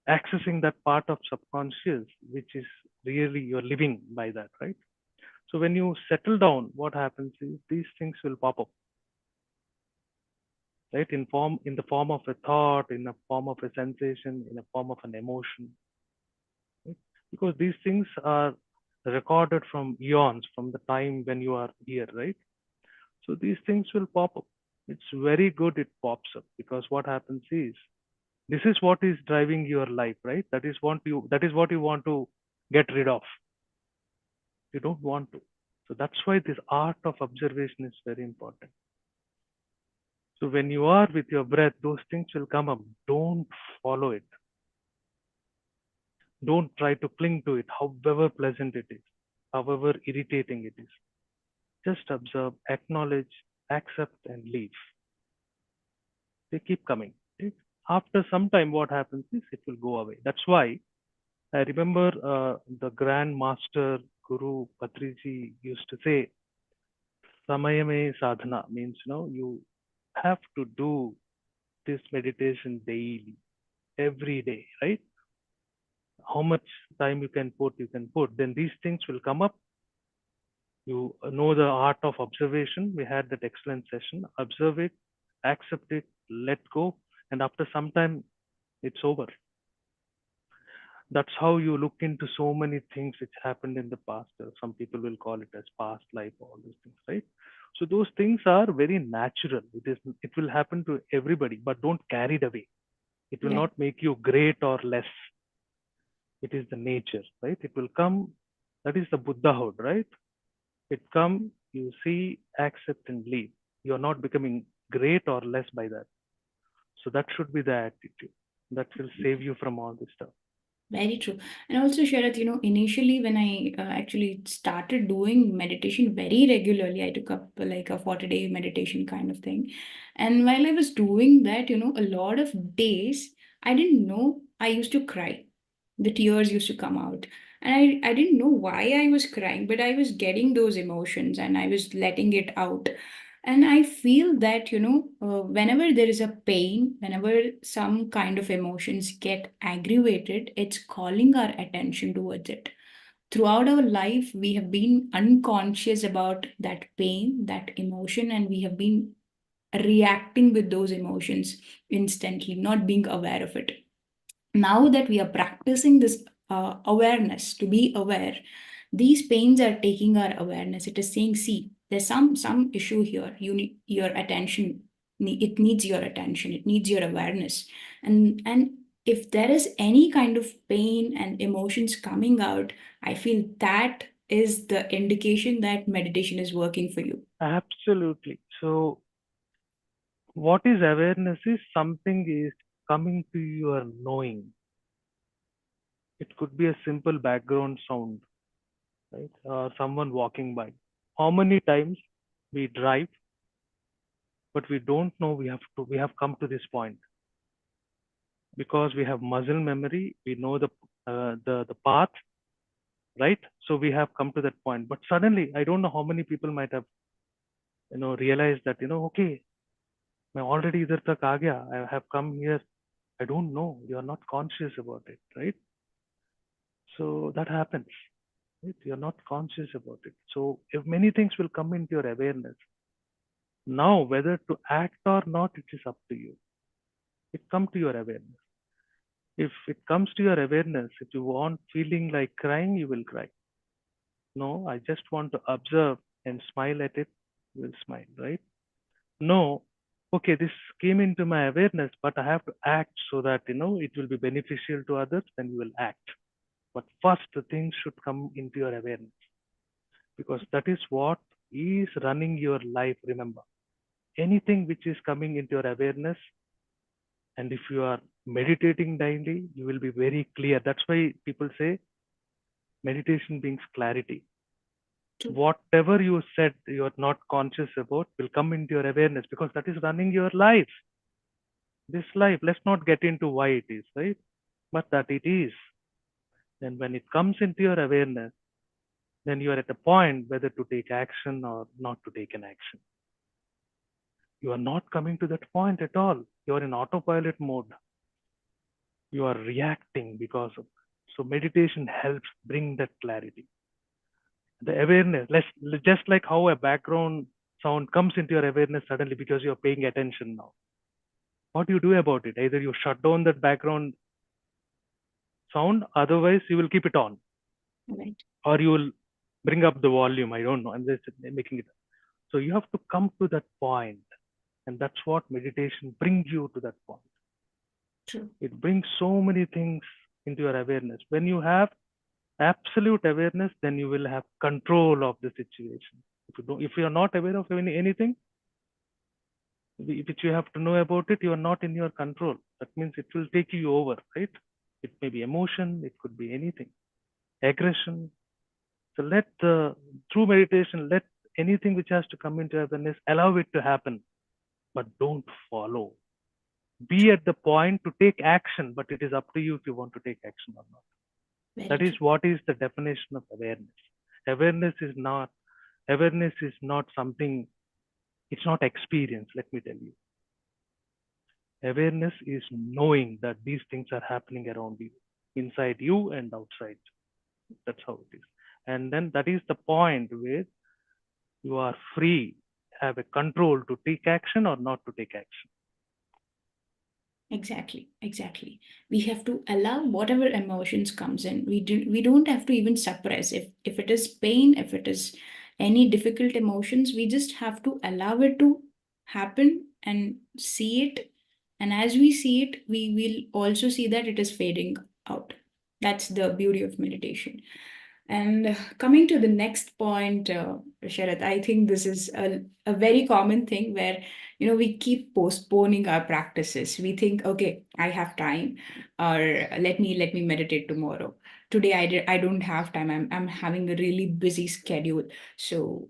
accessing that part of subconscious, which is really you're living by that, right? So when you settle down, what happens is these things will pop up, right? In the form of a thought, in the form of a sensation, in the form of an emotion, right? Because these things are recorded from eons, from the time when you are here, right? So these things will pop up. It's very good it pops up, because what happens is this is what is driving your life, right? That is what you want to get rid of. You don't want to. So that's why this art of observation is very important. So when you are with your breath, those things will come up. Don't follow it. Don't try to cling to it, however pleasant it is, however irritating it is. Just observe, acknowledge, accept, and leave. They keep coming. Right? After some time, what happens is it will go away. That's why I remember the Grand Master Guru Patriji used to say, Samayame sadhana means, you have to do this meditation daily, every day, right? how much time you can put. Then these things will come up. You know the art of observation. We had that excellent session. Observe it, accept it, let go, and after some time, it's over. That's how you look into so many things which happened in the past. Some people will call it as past life, all those things, right? So those things are very natural. It will happen to everybody, but don't carry it away. It will Yeah. not make you great or less. It is the nature, right? It will come. That is the Buddhahood, right? It come, you see, accept and leave. You are not becoming great or less by that. So that should be the attitude. That will save you from all this stuff. Very true. And also, Sharat, initially when I actually started doing meditation very regularly, I took up like a 40-day meditation kind of thing. And while I was doing that, a lot of days, I didn't know I used to cry. The tears used to come out. And I didn't know why I was crying, but I was getting those emotions and I was letting it out. And I feel that, whenever there is a pain, whenever some kind of emotions get aggravated, it's calling our attention towards it. Throughout our life, we have been unconscious about that pain, that emotion, and we have been reacting with those emotions instantly, not being aware of it. Now that we are practicing this awareness, to be aware, these pains are taking our awareness. It is saying, see, there's some issue here. You need your attention. It needs your attention. It needs your awareness. And if there is any kind of pain and emotions coming out, I feel that is the indication that meditation is working for you. Absolutely. So what is awareness is something is coming to your knowing. It could be a simple background sound, right? Or someone walking by. How many times we drive, but we don't know we have come to this point because we have muscle memory. We know the path, right? So we have come to that point. But suddenly, I don't know how many people might have realized that okay, मैं already इधर तक आ गया. I have come here. I don't know. You are not conscious about it, right? So that happens. Right? You're not conscious about it. So if many things will come into your awareness, now whether to act or not, it is up to you. It come to your awareness. If it comes to your awareness, if you want feeling like crying, you will cry. No, I just want to observe and smile at it, you will smile, right? No, okay, this came into my awareness, but I have to act so that it will be beneficial to others, then you will act. But first the things should come into your awareness because that is what is running your life. Remember, anything which is coming into your awareness, and if you are meditating daily, you will be very clear. That's why people say meditation brings clarity. True. Whatever you said you are not conscious about will come into your awareness because that is running your life. This life, let's not get into why it is, right? But that it is. Then when it comes into your awareness, then you are at a point whether to take action or not to take an action. You are not coming to that point at all. You are in autopilot mode. You are reacting because of. So meditation helps bring that clarity. The awareness, just like how a background sound comes into your awareness suddenly because you're paying attention now. What do you do about it? Either you shut down that background sound, otherwise you will keep it on, Right. or you will bring up the volume. I don't know. I'm just making it. So you have to come to that point, and that's what meditation brings you to that point. True. It brings so many things into your awareness. When you have absolute awareness, then you will have control of the situation. If you are not aware of anything which you have to know about it, you are not in your control. That means it will take you over, right? It may be emotion, it could be anything, aggression. So through meditation, let anything which has to come into awareness, allow it to happen, but don't follow. Be at the point to take action, but it is up to you if you want to take action or not. Very That is true. what is the definition of awareness. Awareness is not something, it's not experience, let me tell you. Awareness is knowing that these things are happening around you. inside you and outside. That's how it is. And then that is the point where you are free, have a control to take action or not to take action. Exactly, exactly. We have to allow whatever emotions comes in. We don't have to even suppress. If it is pain, if it is any difficult emotions, we just have to allow it to happen and see it. And as we see it, we will also see that it is fading out. That's the beauty of meditation. And coming to the next point, Sharat, I think this is a very common thing where we keep postponing our practices. We think, okay, I have time, or let me meditate tomorrow. Today I don't have time. I'm having a really busy schedule, so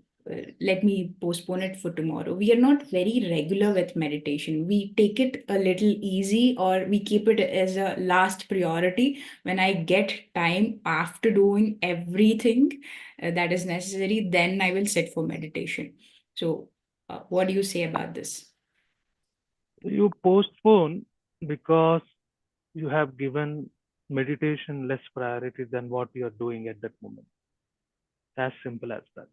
let me postpone it for tomorrow. We are not very regular with meditation. We take it a little easy, or we keep it as a last priority. When I get time after doing everything that is necessary, then I will sit for meditation. So, what do you say about this? You postpone because you have given meditation less priority than what you are doing at that moment. As simple as that.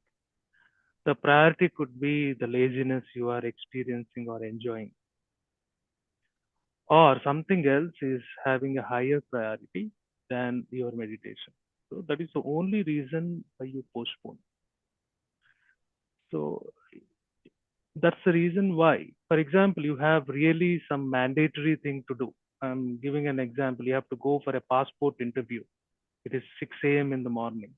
The priority could be the laziness you are experiencing or enjoying, or something else is having a higher priority than your meditation. So that is the only reason why you postpone. So that's the reason why. For example, you have really some mandatory thing to do. I'm giving an example. You have to go for a passport interview. It is 6 a.m. in the morning.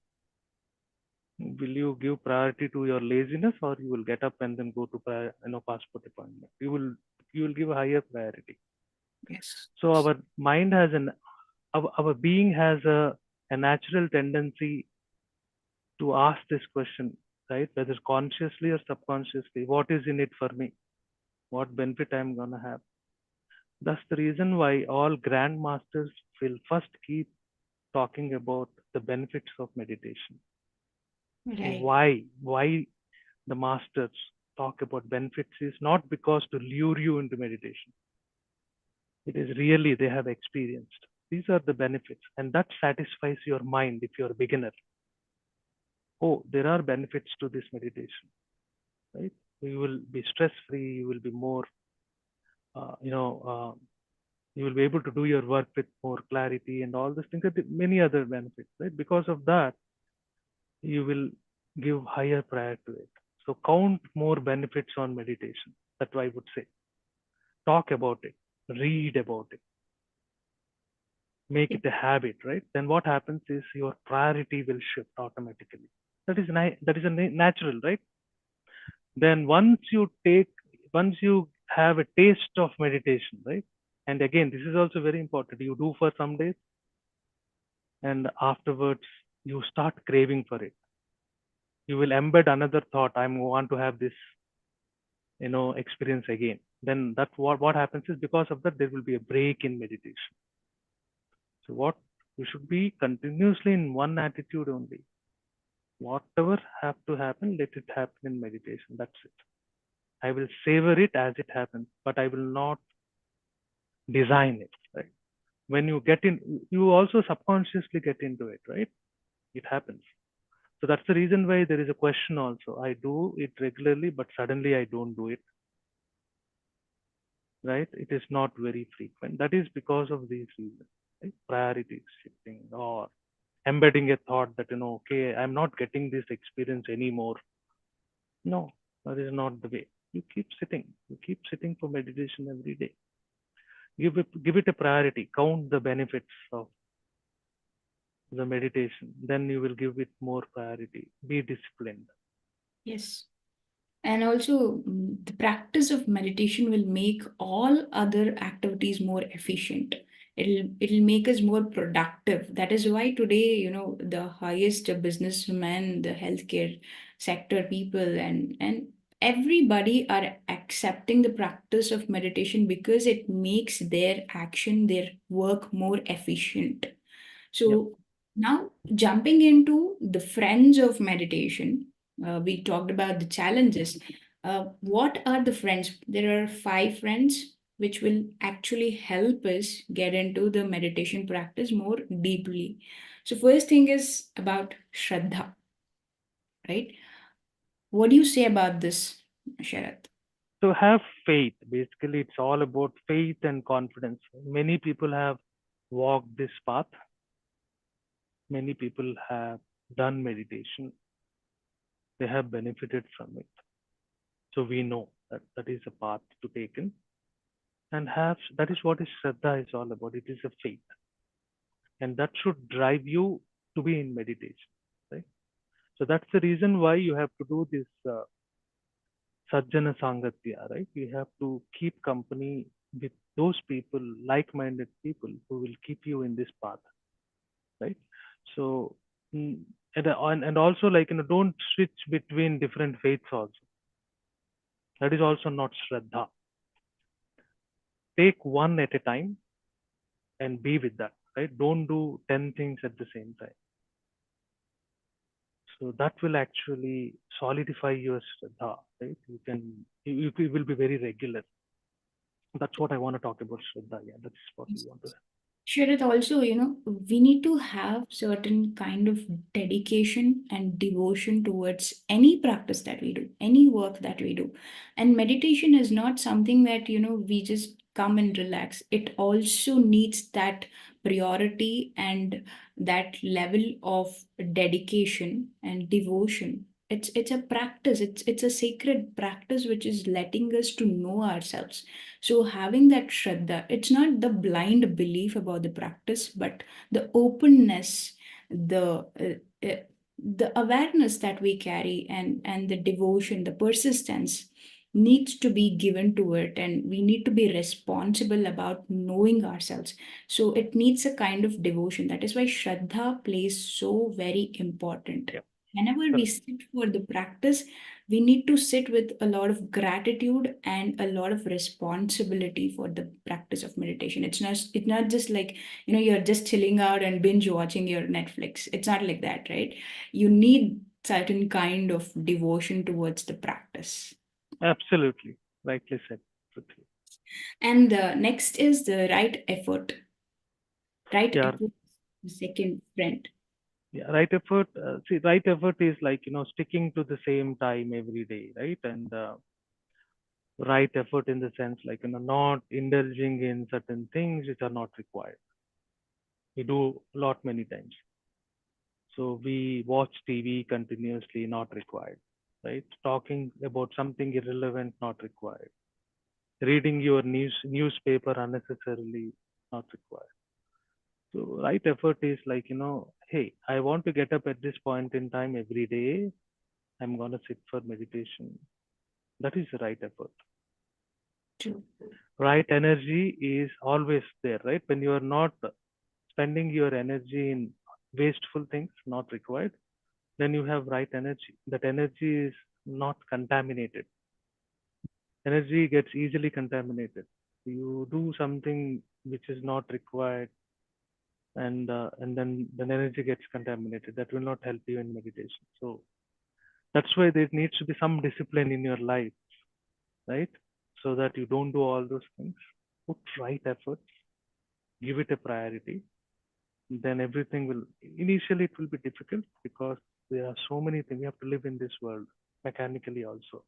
Will you give priority to your laziness, or you will get up and then go to passport appointment? You will give a higher priority. Yes. So our mind has our being has a natural tendency to ask this question, right? Whether consciously or subconsciously, what is in it for me? What benefit I'm gonna have? That's the reason why all grandmasters will first keep talking about the benefits of meditation. Right. Why the masters talk about benefits is not because to lure you into meditation. It is really they have experienced. These are the benefits, and that satisfies your mind if you're a beginner. Oh, there are benefits to this meditation, right? You will be stress free, you will be more, uh, you know, uh, you will be able to do your work with more clarity and all these things, many other benefits, right? Because of that, you will give higher priority to it. So count more benefits on meditation. That's what I would say. Talk about it, read about it, make it a habit, right? Then what happens is your priority will shift automatically. That is a natural, right? Then once you have a taste of meditation, right? And again, this is also very important. You do for some days, and afterwards you start craving for it. You will embed another thought. I want to have this, experience again. Then that what happens is because of that there will be a break in meditation. So what you should be continuously in one attitude only. Whatever have to happen, let it happen in meditation. That's it. I will savor it as it happens, but I will not design it, right? When you get in, you also subconsciously get into it, right? It happens. So that's the reason why there is a question also. I do it regularly, but suddenly I don't do it, right? It is not very frequent. That is because of these reasons, right? Priorities shifting or embedding a thought that, okay, I'm not getting this experience anymore. No, that is not the way. You keep sitting. You keep sitting for meditation every day. Give it a priority. Count the benefits of the meditation. Then you will give it more priority. Be disciplined. Yes. And also, the practice of meditation will make all other activities more efficient. It'll make us more productive. That is why today, the highest businessmen, the healthcare sector people, and everybody are accepting the practice of meditation because it makes their action, their work more efficient. Yep. So now jumping into the friends of meditation, we talked about the challenges. What are the friends? There are five friends. which will actually help us get into the meditation practice more deeply. So, first thing is about Shraddha, right? What do you say about this, Sharat? So have faith. Basically, it's all about faith and confidence. Many people have walked this path. Many people have done meditation. They have benefited from it. So we know that that is a path to take in, and have that is what is Shraddha is all about. It is a faith, and that should drive you to be in meditation, right? So that's the reason why you have to do this Sajjana Sangatya, right? You have to keep company with those people, like-minded people who will keep you in this path, right? So, mm, and also like don't switch between different faiths also. That is also not Shraddha. Take one at a time and be with that, right? Don't do 10 things at the same time. So that will actually solidify your Shraddha, right? You will be very regular. That's what I want to talk about Shraddha. Yeah, that's what we want to. Sure, it also, we need to have certain kind of dedication and devotion towards any practice that we do, any work that we do. And meditation is not something that, we just come and relax. It also needs that priority and that level of dedication and devotion. It's a practice. It's a sacred practice which is letting us to know ourselves. So, having that Shraddha, it's not the blind belief about the practice, but the openness, the awareness that we carry, and the devotion, the persistence needs to be given to it, and we need to be responsible about knowing ourselves. So it needs a kind of devotion. That is why Shraddha plays so very important. Yeah, Whenever we correct. sit for the practice, we need to sit with a lot of gratitude and a lot of responsibility for the practice of meditation. It's not just like, you're just chilling out and binge watching your Netflix. It's not like that, right? You need certain kind of devotion towards the practice. Absolutely. Rightly said, Prithvi. And the next is the right effort. Right Yeah, effort is the second friend. yeah. Right effort. See, right effort is like sticking to the same time every day, right? And right effort in the sense like not indulging in certain things which are not required. We do a lot many times. So we watch TV continuously, not required, right? Talking about something irrelevant, not required. Reading your newspaper unnecessarily, not required. So right effort is like, hey, I want to get up at this point in time every day. I'm gonna sit for meditation. That is the right effort. True. Right energy is always there, right? When you are not spending your energy in wasteful things, not required, then you have right energy. That energy is not contaminated. Energy gets easily contaminated. You do something which is not required, and then energy gets contaminated. That will not help you in meditation. So that's why there needs to be some discipline in your life, right? So that you don't do all those things. Put right efforts, give it a priority, then everything will initially it will be difficult because there are so many things. We have to live in this world mechanically also.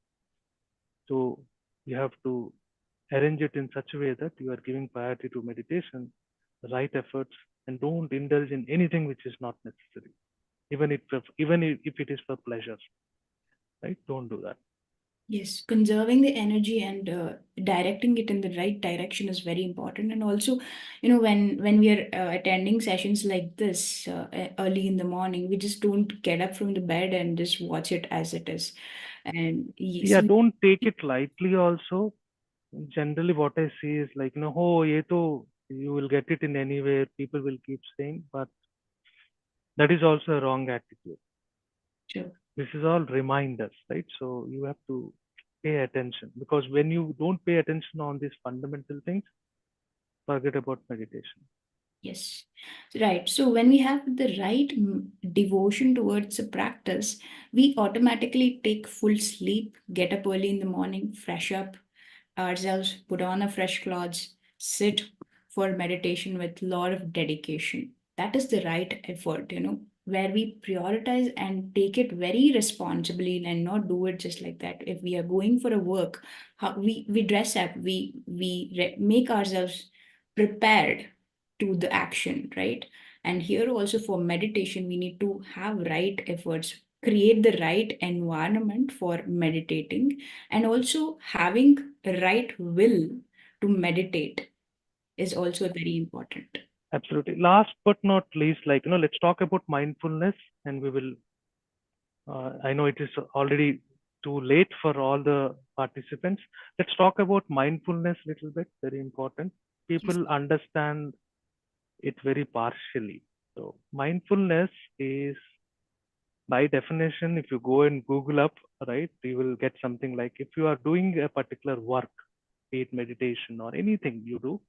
So you have to arrange it in such a way that you are giving priority to meditation, right efforts, and don't indulge in anything which is not necessary, even if it is for pleasure, right? Don't do that. Yes, conserving the energy and directing it in the right direction is very important. And also, when we are attending sessions like this early in the morning, we just don't get up from the bed and just watch it as it is. And Yeah, some don't take it lightly also. Generally, what I see is like, oh, ye to, you will get it in anywhere. People will keep saying, but that is also a wrong attitude. Sure. This is all reminders, right? So you have to pay attention because when you don't pay attention on these fundamental things, forget about meditation. Yes, right. So when we have the right devotion towards a practice, we automatically take full sleep, get up early in the morning, fresh up, ourselves, put on a fresh clothes, sit for meditation with a lot of dedication. That is the right effort, where we prioritize and take it very responsibly and not do it just like that. If we are going for a work, how we dress up, we make ourselves prepared to the action, right? And here also for meditation, we need to have right efforts, create the right environment for meditating, and also having right will to meditate is also very important. Absolutely. Last but not least, let's talk about mindfulness, and we will. I know it is already too late for all the participants. Let's talk about mindfulness a little bit. Very important. Yes. People understand it very partially. So mindfulness is, by definition, if you go and Google up, right, you will get something like, if you are doing a particular work, be it meditation or anything you do,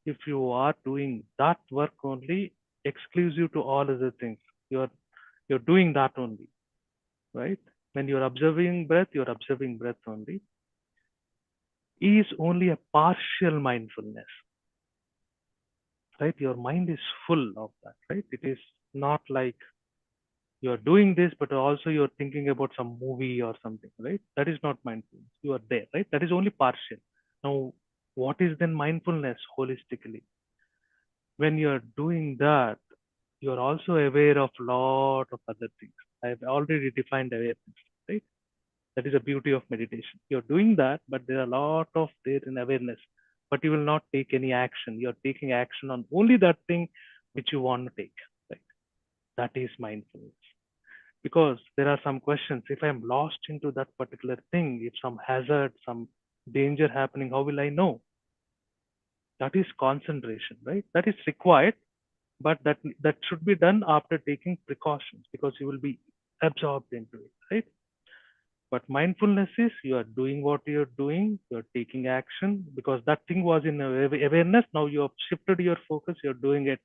if you are doing that work only, exclusive to all other things, you're you're doing that only, right? When you're observing breath only, is only a partial mindfulness, right? Your mind is full of that, right? It is not like you're doing this, but also you're thinking about some movie or something, right? That is not mindfulness. You are there, right? That is only partial. Now, what is then mindfulness holistically? When you're doing that, you're also aware of lot of other things. I've already defined awareness, right? That is the beauty of meditation. You're doing that, but there are a lot of there in awareness, but you will not take any action. You're taking action on only that thing which you want to take, right? That is mindfulness. Because there are some questions. If I'm lost into that particular thing, if some hazard, some danger happening, how will I know? That is concentration, right? That is required, but that should be done after taking precautions, because you will be absorbed into it, right? But mindfulness is, you are doing what you're doing, you're taking action, because that thing was in awareness. Now you have shifted your focus, you're doing it.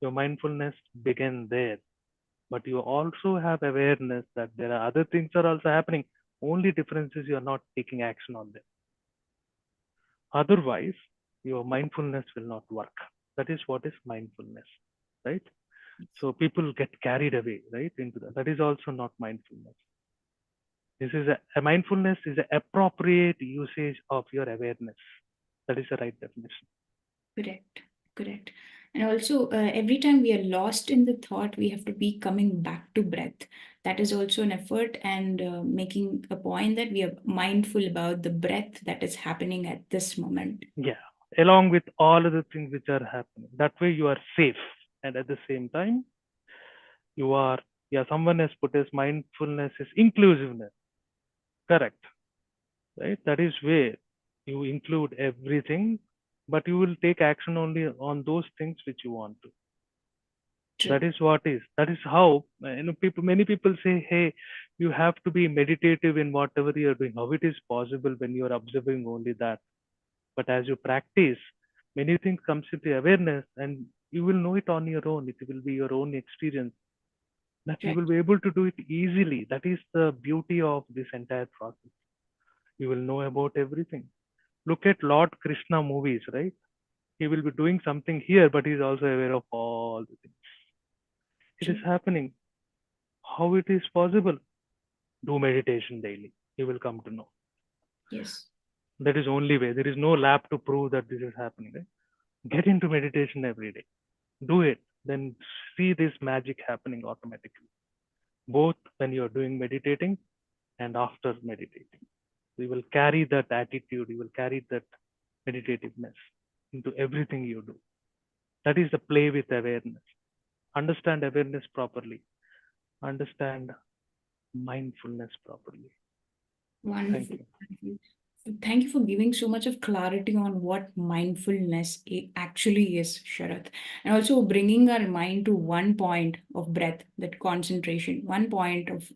Your mindfulness began there. But you also have awareness that there are other things are also happening. Only difference is you're not taking action on them. Otherwise, your mindfulness will not work. That is what is mindfulness, right? So people get carried away, right, into that. That is also not mindfulness. This is a mindfulness is an appropriate usage of your awareness. That is the right definition. Correct, correct. And also, every time we are lost in the thought, we have to be coming back to breath. That is also an effort, and making a point that we are mindful about the breath that is happening at this moment. Yeah. Along with all other things which are happening. That way you are safe. And at the same time, you are, yeah, someone has put as mindfulness is inclusiveness. Correct. Right? That is where you include everything, but you will take action only on those things which you want to. That True. is what is. That is how, people. Many people say, "Hey, you have to be meditative in whatever you are doing." How it is possible when you are observing only that? But as you practice, many things comes into awareness, and you will know it on your own. It will be your own experience that you Right. will be able to do it easily. That is the beauty of this entire process. You will know about everything. Look at Lord Krishna movies, right? He will be doing something here, but he's also aware of all the things. It is True. happening. How it is possible? Do meditation daily. You will come to know. Yes. That is only way. There is no lab to prove that this is happening. Right? Get into meditation every day. Do it. Then see this magic happening automatically. Both when you are doing meditating and after meditating. You will carry that attitude. You will carry that meditativeness into everything you do. That is the play with awareness. Understand awareness properly. Understand mindfulness properly. Thank Wonderful. you. Thank you. Thank you for giving so much of clarity on what mindfulness actually is, Sharath. And also bringing our mind to one point of breath, that concentration, one point of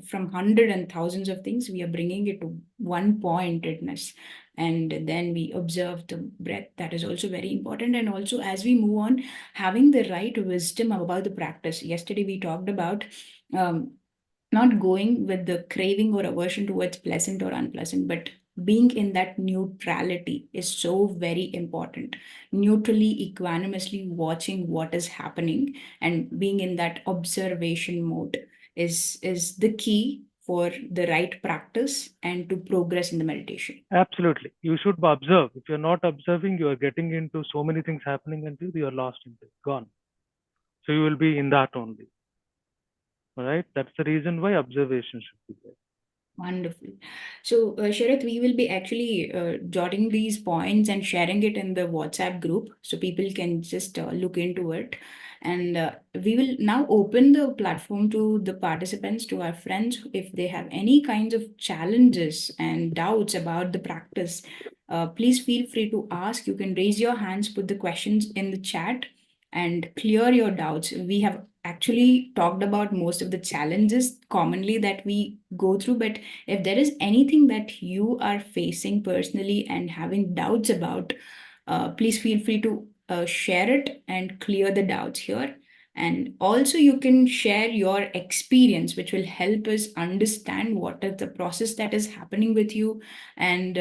from hundred and thousands of things, we are bringing it to one pointedness. And then we observe the breath. That is also very important. And also, as we move on, having the right wisdom about the practice. Yesterday, we talked about. Um, not going with the craving or aversion towards pleasant or unpleasant, but being in that neutrality is so very important. Neutrally, equanimously watching what is happening and being in that observation mode is the key for the right practice and to progress in the meditation. Absolutely. You should observe. If you're not observing, you are getting into so many things happening until you are lost into it, gone. So you will be in that only. All right. That's the reason why observation should be there. Wonderful. So, Sharat, we will be actually jotting these points and sharing it in the WhatsApp group so people can just look into it. And we will now open the platform to the participants, to our friends, if they have any kinds of challenges and doubts about the practice. Please feel free to ask. You can raise your hands, put the questions in the chat, and clear your doubts. We have actually talked about most of the challenges commonly that we go through, but if there is anything that you are facing personally and having doubts about, please feel free to share it and clear the doubts here. And also, you can share your experience, which will help us understand what is the process that is happening with you. And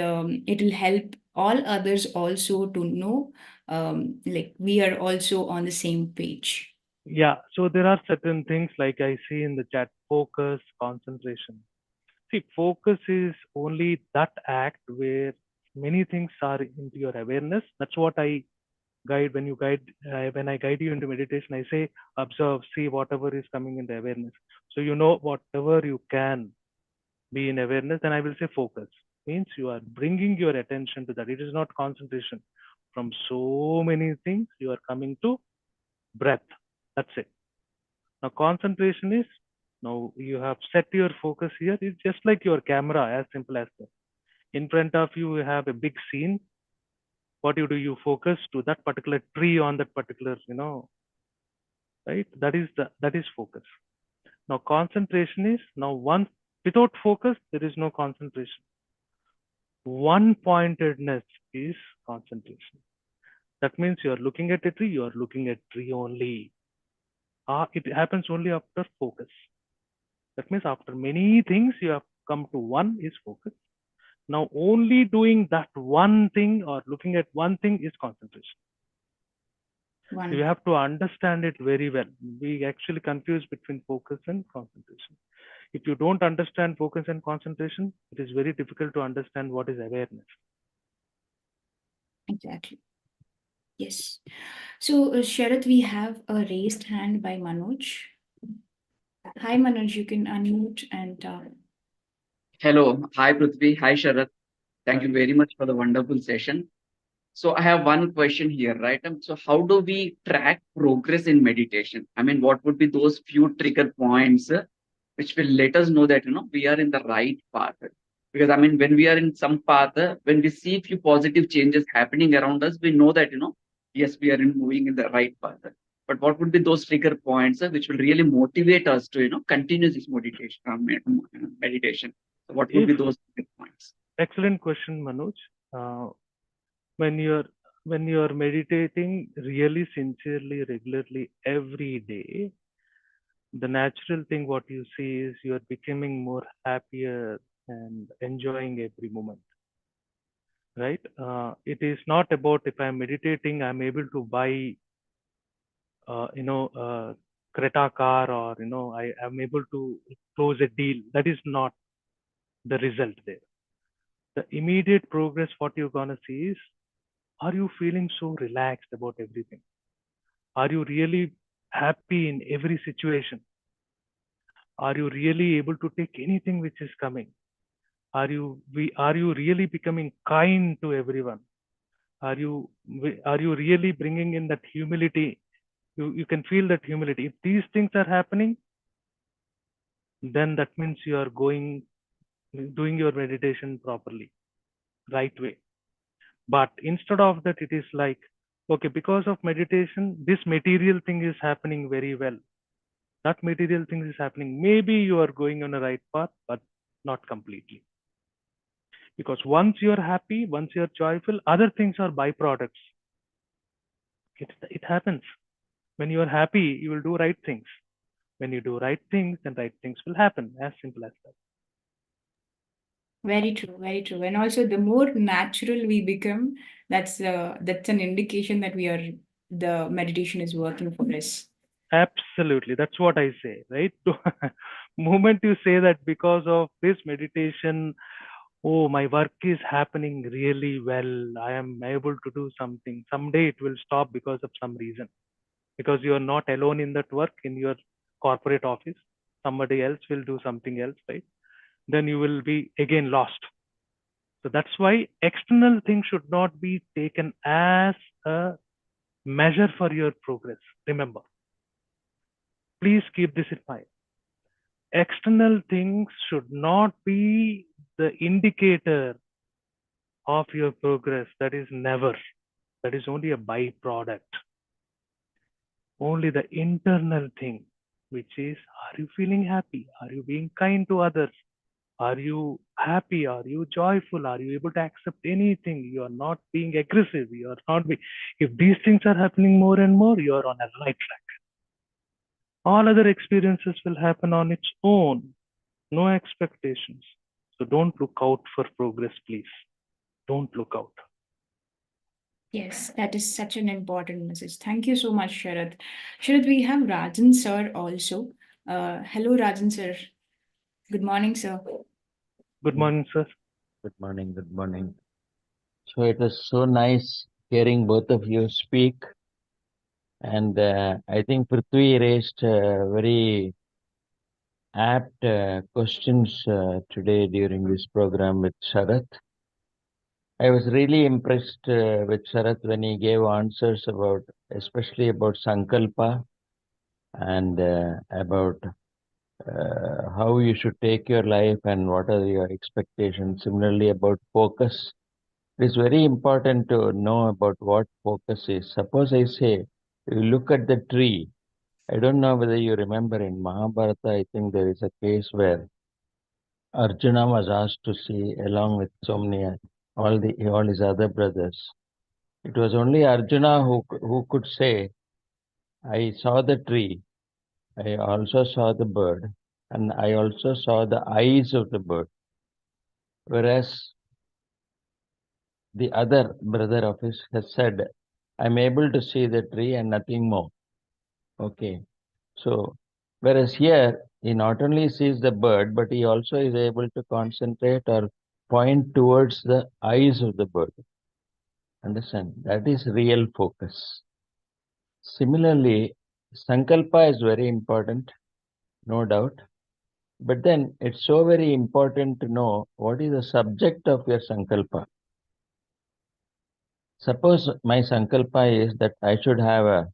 it will help all others also to know, like, we are also on the same page. Yeah. So there are certain things like I see in the chat: focus, concentration. See, focus is only that act where many things are into your awareness. That's what I guide when I guide you into meditation. I say observe, see whatever is coming into awareness. So you know whatever you can be in awareness. Then I will say focus means you are bringing your attention to that. It is not concentration. From so many things, you are coming to breath. That's it. Now concentration is, now you have set your focus here. It's just like your camera, as simple as that. In front of you, you have a big scene. What you do, you focus to that particular tree on that particular, right? That is focus. Now concentration is, now once, without focus, there is no concentration. One pointedness is concentration. That means you are looking at a tree, you are looking at tree only. It happens only after focus. That means after many things you have come to one is focus. Now only doing that one thing or looking at one thing is concentration. So you One. have to understand it very well. We actually confuse between focus and concentration. If you don't understand focus and concentration, it is very difficult to understand what is awareness. Exactly. Yes. So, Sharath, we have a raised hand by Manoj. Hi, Manoj, you can unmute and Hello. Hi, Prithvi. Hi, Sharat. Thank you Right. very much for the wonderful session. So I have one question here, right? So how do we track progress in meditation? I mean, what would be those few trigger points which will let us know that, we are in the right path? Because I mean, when we are in some path, when we see few positive changes happening around us, we know that, yes, we are moving in the right path. But what would be those trigger points which will really motivate us to, continue this meditation? Meditation. So what would If be those trigger points? Excellent question, Manoj. Uh, when you're when you're meditating really sincerely, regularly, every day, the natural thing what you see is you're becoming more happier and enjoying every moment, right? It is not about if I'm meditating, I'm able to buy, Creta car, or I am able to close a deal. That is not the result there. The immediate progress, what you're gonna see is, are you feeling so relaxed about everything? Are you really happy in every situation? Are you really able to take anything which is coming? Are you really becoming kind to everyone? Are you really bringing in that humility? You can feel that humility. If these things are happening, then that means you are doing your meditation properly, right way. But instead of that, it is like, okay, because of meditation, this material thing is happening very well. That material thing is happening. Maybe you are going on a right path, but not completely. Because once you're happy, once you're joyful, other things are byproducts. It happens. When you're happy, you will do right things. When you do right things, then right things will happen. As simple as that. Very true, very true. And also, the more natural we become, that's an indication that the meditation is working for us. Absolutely. That's what I say, right? Moment you say that because of this meditation, oh, my work is happening really well. I am able to do something. Someday it will stop because of some reason. Because you are not alone in that work in your corporate office. Somebody else will do something else, right? Then you will be again lost. So that's why external things should not be taken as a measure for your progress. Remember, please keep this in mind. External things should not be the indicator of your progress. That is never. That is only a byproduct. Only the internal thing, which is, are you feeling happy? Are you being kind to others? Are you happy? Are you joyful? Are you able to accept anything? You are not being aggressive. You are not being. If these things are happening more and more, you are on a right track. All other experiences will happen on its own. No expectations. So don't look out for progress, please. Don't look out. Yes, that is such an important message. Thank you so much, Sharat. Sharat, we have Rajan sir also. Hello, Rajan sir. Good morning, sir. Good morning, sir. Good morning, good morning. So it was so nice hearing both of you speak, and I think Prithvi raised very apt questions today during this program with Sharat. I was really impressed with Sharat when he gave answers about, especially about Sankalpa and about how you should take your life and what are your expectations. Similarly, about focus. It is very important to know about what focus is. Suppose I say, you look at the tree. I don't know whether you remember in Mahabharata, I think there is a case where Arjuna was asked to see along with so many, all his other brothers. It was only Arjuna who could say, I saw the tree, I also saw the bird, and I also saw the eyes of the bird. Whereas the other brother of his has said, I'm able to see the tree and nothing more. Okay. So, whereas here, he not only sees the bird, but he also is able to concentrate or point towards the eyes of the bird. Understand? That is real focus. Similarly, Sankalpa is very important, no doubt. But then it's so very important to know what is the subject of your Sankalpa. Suppose my Sankalpa is that I should have a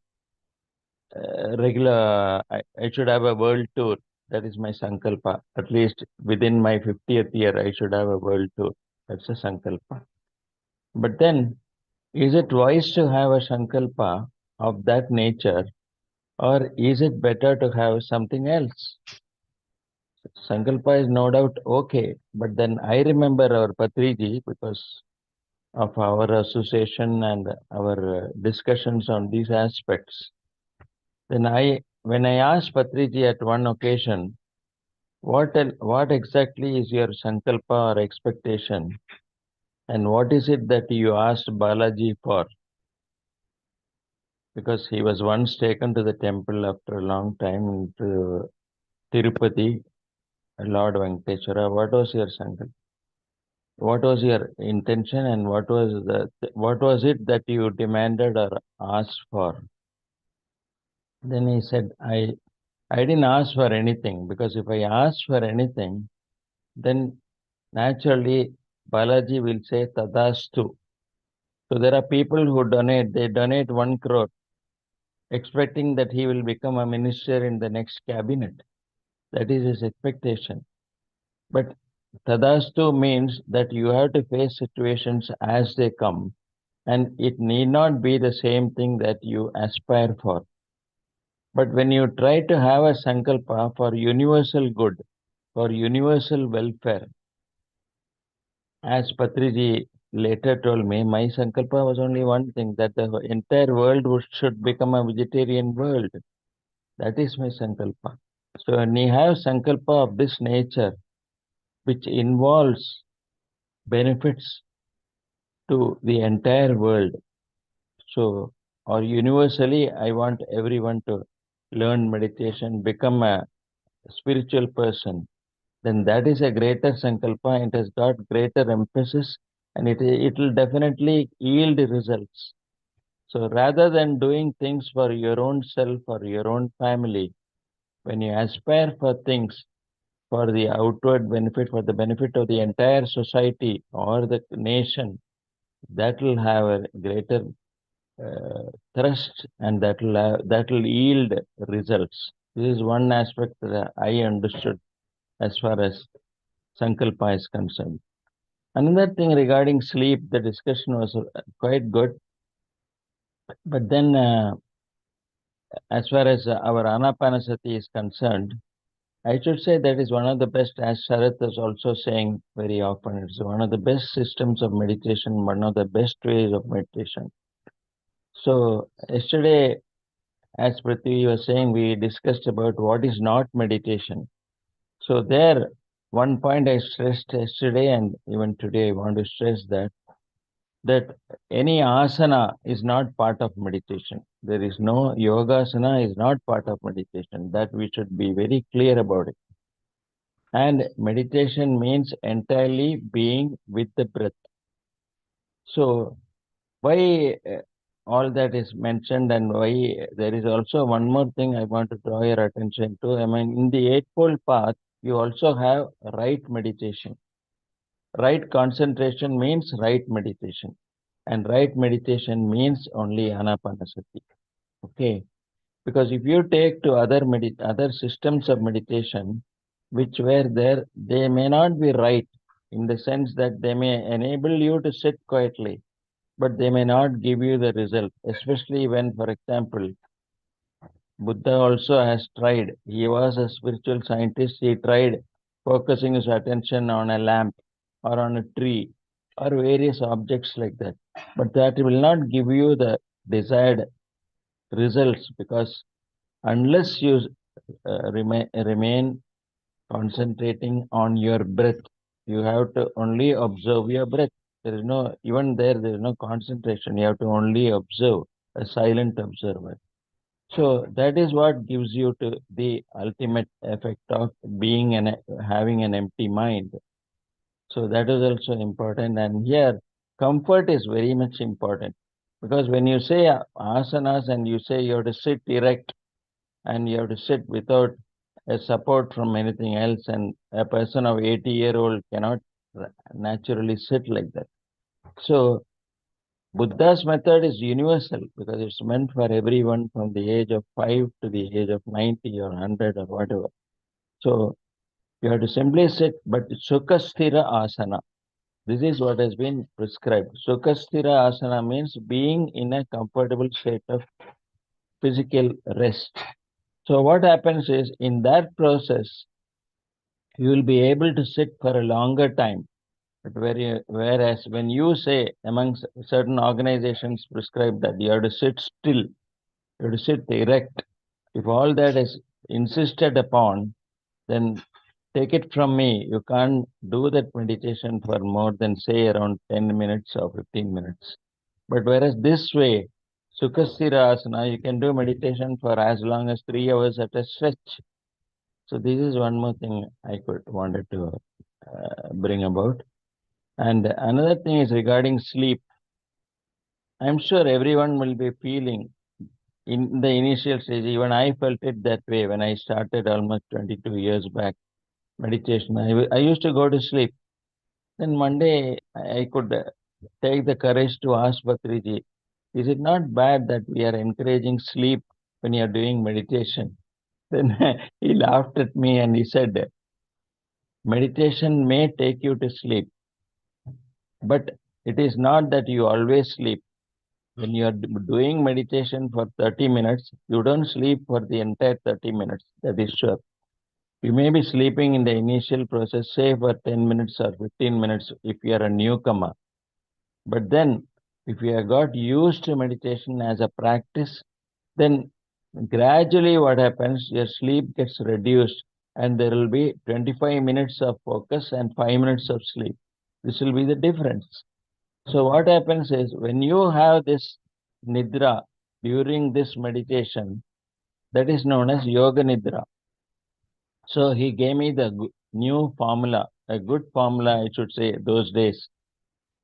I should have a world tour. That is my Sankalpa. At least within my 50th year, I should have a world tour. That's a Sankalpa. But then, is it wise to have a Sankalpa of that nature, or is it better to have something else? Sankalpa is no doubt okay, but then I remember our Patriji because of our association and our discussions on these aspects. Then when I asked Patriji at one occasion, what exactly is your sankalpa or expectation, and what is it that you asked Balaji for? Because he was once taken to the temple after a long time to Tirupati, Lord Venkateshwara. What was your sankalpa? What was your intention, and what was it that you demanded or asked for? Then he said, I didn't ask for anything, because if I ask for anything, then naturally Balaji will say Tadastu. So there are people who they donate 1 crore, expecting that he will become a minister in the next cabinet. That is his expectation. But Tadastu means that you have to face situations as they come, and it need not be the same thing that you aspire for. But when you try to have a sankalpa for universal good, for universal welfare, as Patriji later told me, my sankalpa was only one thing, that the entire world should become a vegetarian world. That is my sankalpa. So when you have sankalpa of this nature, which involves benefits to the entire world. So, or universally, I want everyone to learn meditation, become a spiritual person. Then that is a greater sankalpa. It has got greater emphasis, and it will definitely yield results. So rather than doing things for your own self or your own family, when you aspire for things for the outward benefit, for the benefit of the entire society or the nation, that will have a greater thrust, and that will yield results. This is one aspect that I understood as far as Sankalpa is concerned. Another thing regarding sleep, the discussion was quite good. But then, as far as our Anapanasati is concerned, I should say that is one of the best, as Sharat is also saying very often, it's one of the best systems of meditation, one of the best ways of meditation. So, yesterday, as Prithvi was saying, we discussed about what is not meditation. So, there, one point I stressed yesterday and even today, I want to stress that any asana is not part of meditation. There is no yogasana is not part of meditation. That we should be very clear about it. And meditation means entirely being with the breath. So why all that is mentioned, and why there is also one more thing I want to draw your attention to. I mean, in the Eightfold Path, you also have right meditation. Right concentration means right meditation. And right meditation means only anapanasati. Okay. Because if you take to other systems of meditation, which were there, they may not be right in the sense that they may enable you to sit quietly, but they may not give you the result, especially when, for example, Buddha also has tried. He was a spiritual scientist. He tried focusing his attention on a lamp or on a tree or various objects like that. But that will not give you the desired results, because unless you remain concentrating on your breath, you have to only observe your breath. There is no, even there is no concentration. You have to only observe, a silent observer. So that is what gives you to the ultimate effect of having an empty mind. So that is also important. And here, comfort is very much important, because when you say asanas and you say you have to sit erect and you have to sit without a support from anything else, and a person of 80-year-old cannot naturally sit like that. So Buddha's method is universal, because it's meant for everyone from the age of 5 to the age of 90 or 100 or whatever. So you have to simply sit, but Sukhasthira Asana. This is what has been prescribed. Sukhasthira Asana means being in a comfortable state of physical rest. So what happens is, in that process, you will be able to sit for a longer time. But whereas when you say, among certain organizations prescribe that you have to sit still, you have to sit erect. If all that is insisted upon, then take it from me, you can't do that meditation for more than, say, around 10 minutes or 15 minutes. But whereas this way, Sukhasthira Asana, you can do meditation for as long as 3 hours at a stretch. So this is one more thing I wanted to bring about. And another thing is regarding sleep. I'm sure everyone will be feeling in the initial stage, even I felt it that way when I started almost 22 years back meditation. I used to go to sleep. Then one day I could take the courage to ask Bhatriji, is it not bad that we are encouraging sleep when you are doing meditation? Then he laughed at me and he said, meditation may take you to sleep, but it is not that you always sleep. When you are doing meditation for 30 minutes, you don't sleep for the entire 30 minutes. That is sure. You may be sleeping in the initial process, say for 10 minutes or 15 minutes if you are a newcomer. But then, if you have got used to meditation as a practice, then gradually what happens, your sleep gets reduced and there will be 25 minutes of focus and 5 minutes of sleep. This will be the difference. So what happens is when you have this nidra during this meditation, that is known as yoga nidra. So he gave me the new formula, a good formula, I should say, those days.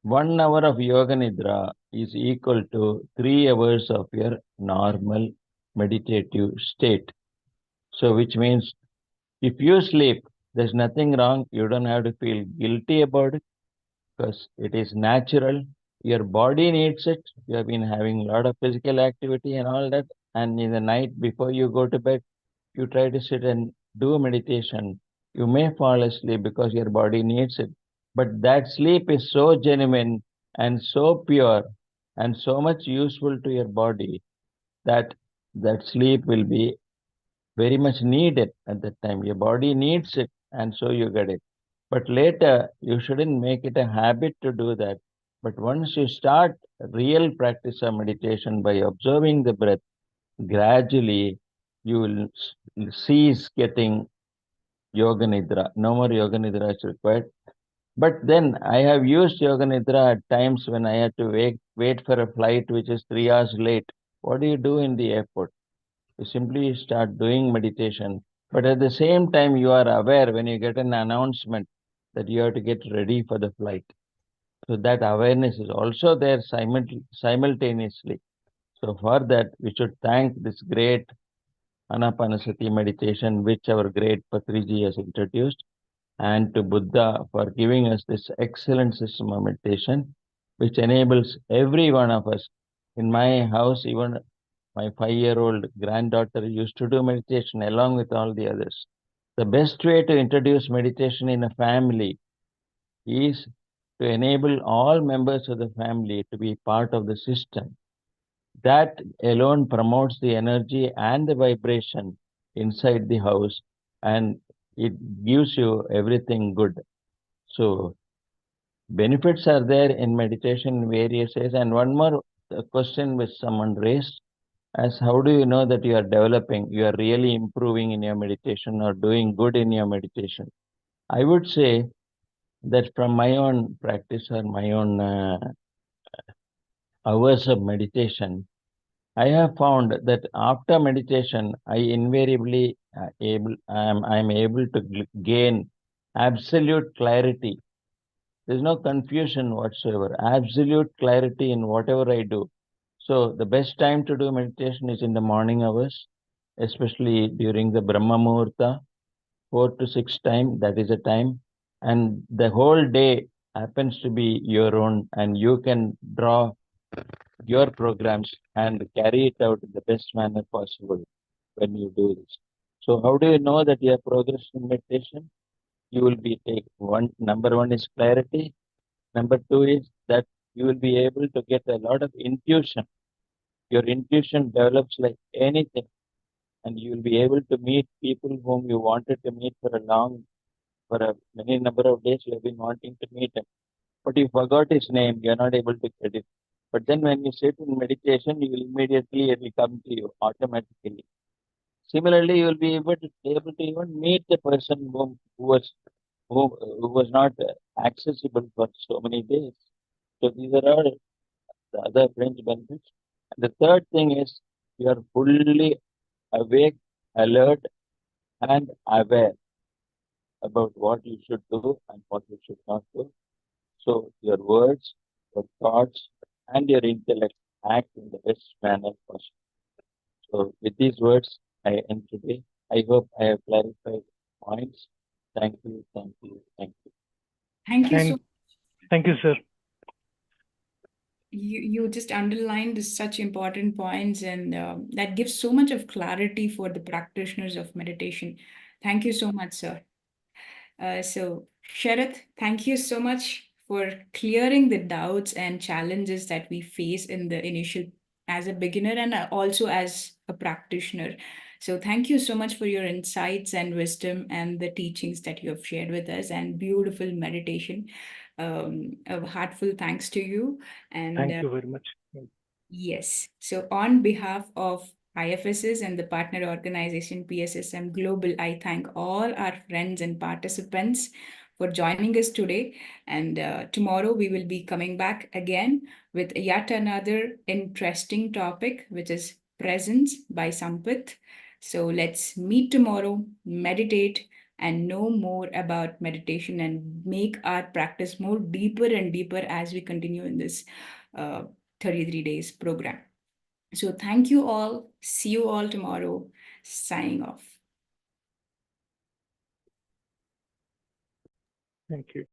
1 hour of yoga nidra is equal to 3 hours of your normal meditative state. So which means if you sleep, there's nothing wrong. You don't have to feel guilty about it because it is natural. Your body needs it. You have been having a lot of physical activity and all that. And in the night before you go to bed, you try to sit and do meditation. You may fall asleep because your body needs it. But that sleep is so genuine and so pure and so much useful to your body that that sleep will be very much needed at that time. Your body needs it, and so you get it. But later, you shouldn't make it a habit to do that. But once you start real practice of meditation by observing the breath, gradually you will cease getting yoga nidra. No more yoga nidra is required. But then I have used yoga nidra at times when I had to wait for a flight which is 3 hours late. What do you do in the airport? You simply start doing meditation. But at the same time, you are aware when you get an announcement that you have to get ready for the flight. So that awareness is also there simultaneously. So for that, we should thank this great Anapanasati meditation, which our great Patriji has introduced, and to Buddha for giving us this excellent system of meditation, which enables every one of us. In my house, even my 5-year-old granddaughter used to do meditation along with all the others. The best way to introduce meditation in a family is to enable all members of the family to be part of the system. That alone promotes the energy and the vibration inside the house, and it gives you everything good. So benefits are there in meditation in various ways. And one more question which someone raised as how do you know that you are developing, you are really improving in your meditation or doing good in your meditation? I would say that from my own practice or my own hours of meditation, I have found that after meditation, I invariably I'm able to gain absolute clarity. There's no confusion whatsoever. Absolute clarity in whatever I do. So the best time to do meditation is in the morning hours, especially during the Brahma Muhurta, 4 to 6 time. That is a time, and the whole day happens to be your own, and you can draw your programs and carry it out in the best manner possible when you do this. So how do you know that you have progressed in meditation? You will be take one. Number one is clarity. Number two is that you will be able to get a lot of intuition. Your intuition develops like anything, and you will be able to meet people whom you wanted to meet for a many number of days. You have been wanting to meet him, but you forgot his name. You are not able to get it. But then when you sit in meditation, you will immediately it will come to you automatically. Similarly, you will be able to even meet the person who was not accessible for so many days. So these are all the other fringe benefits. And the third thing is you are fully awake, alert, and aware about what you should do and what you should not do. So your words, your thoughts, and your intellect act in the best manner possible. So with these words, I end today. I hope I have clarified points. Thank you, thank you, thank you. Thank you so Thank you, sir. you just underlined such important points, and that gives so much of clarity for the practitioners of meditation. Thank you so much, sir. So, Sharat, thank you so much for clearing the doubts and challenges that we face in the initial as a beginner and also as a practitioner. So, thank you so much for your insights and wisdom and the teachings that you have shared with us and beautiful meditation. A heartfelt thanks to you. And Thank you very much. yes. So, on behalf of IFSS and the partner organization PSSM Global, I thank all our friends and participants for joining us today. And tomorrow we will be coming back again with yet another interesting topic, which is presence by Sampath. So let's meet tomorrow, meditate, and know more about meditation and make our practice more deeper and deeper as we continue in this 33 days program. So thank you all. See you all tomorrow. Signing off. Thank you.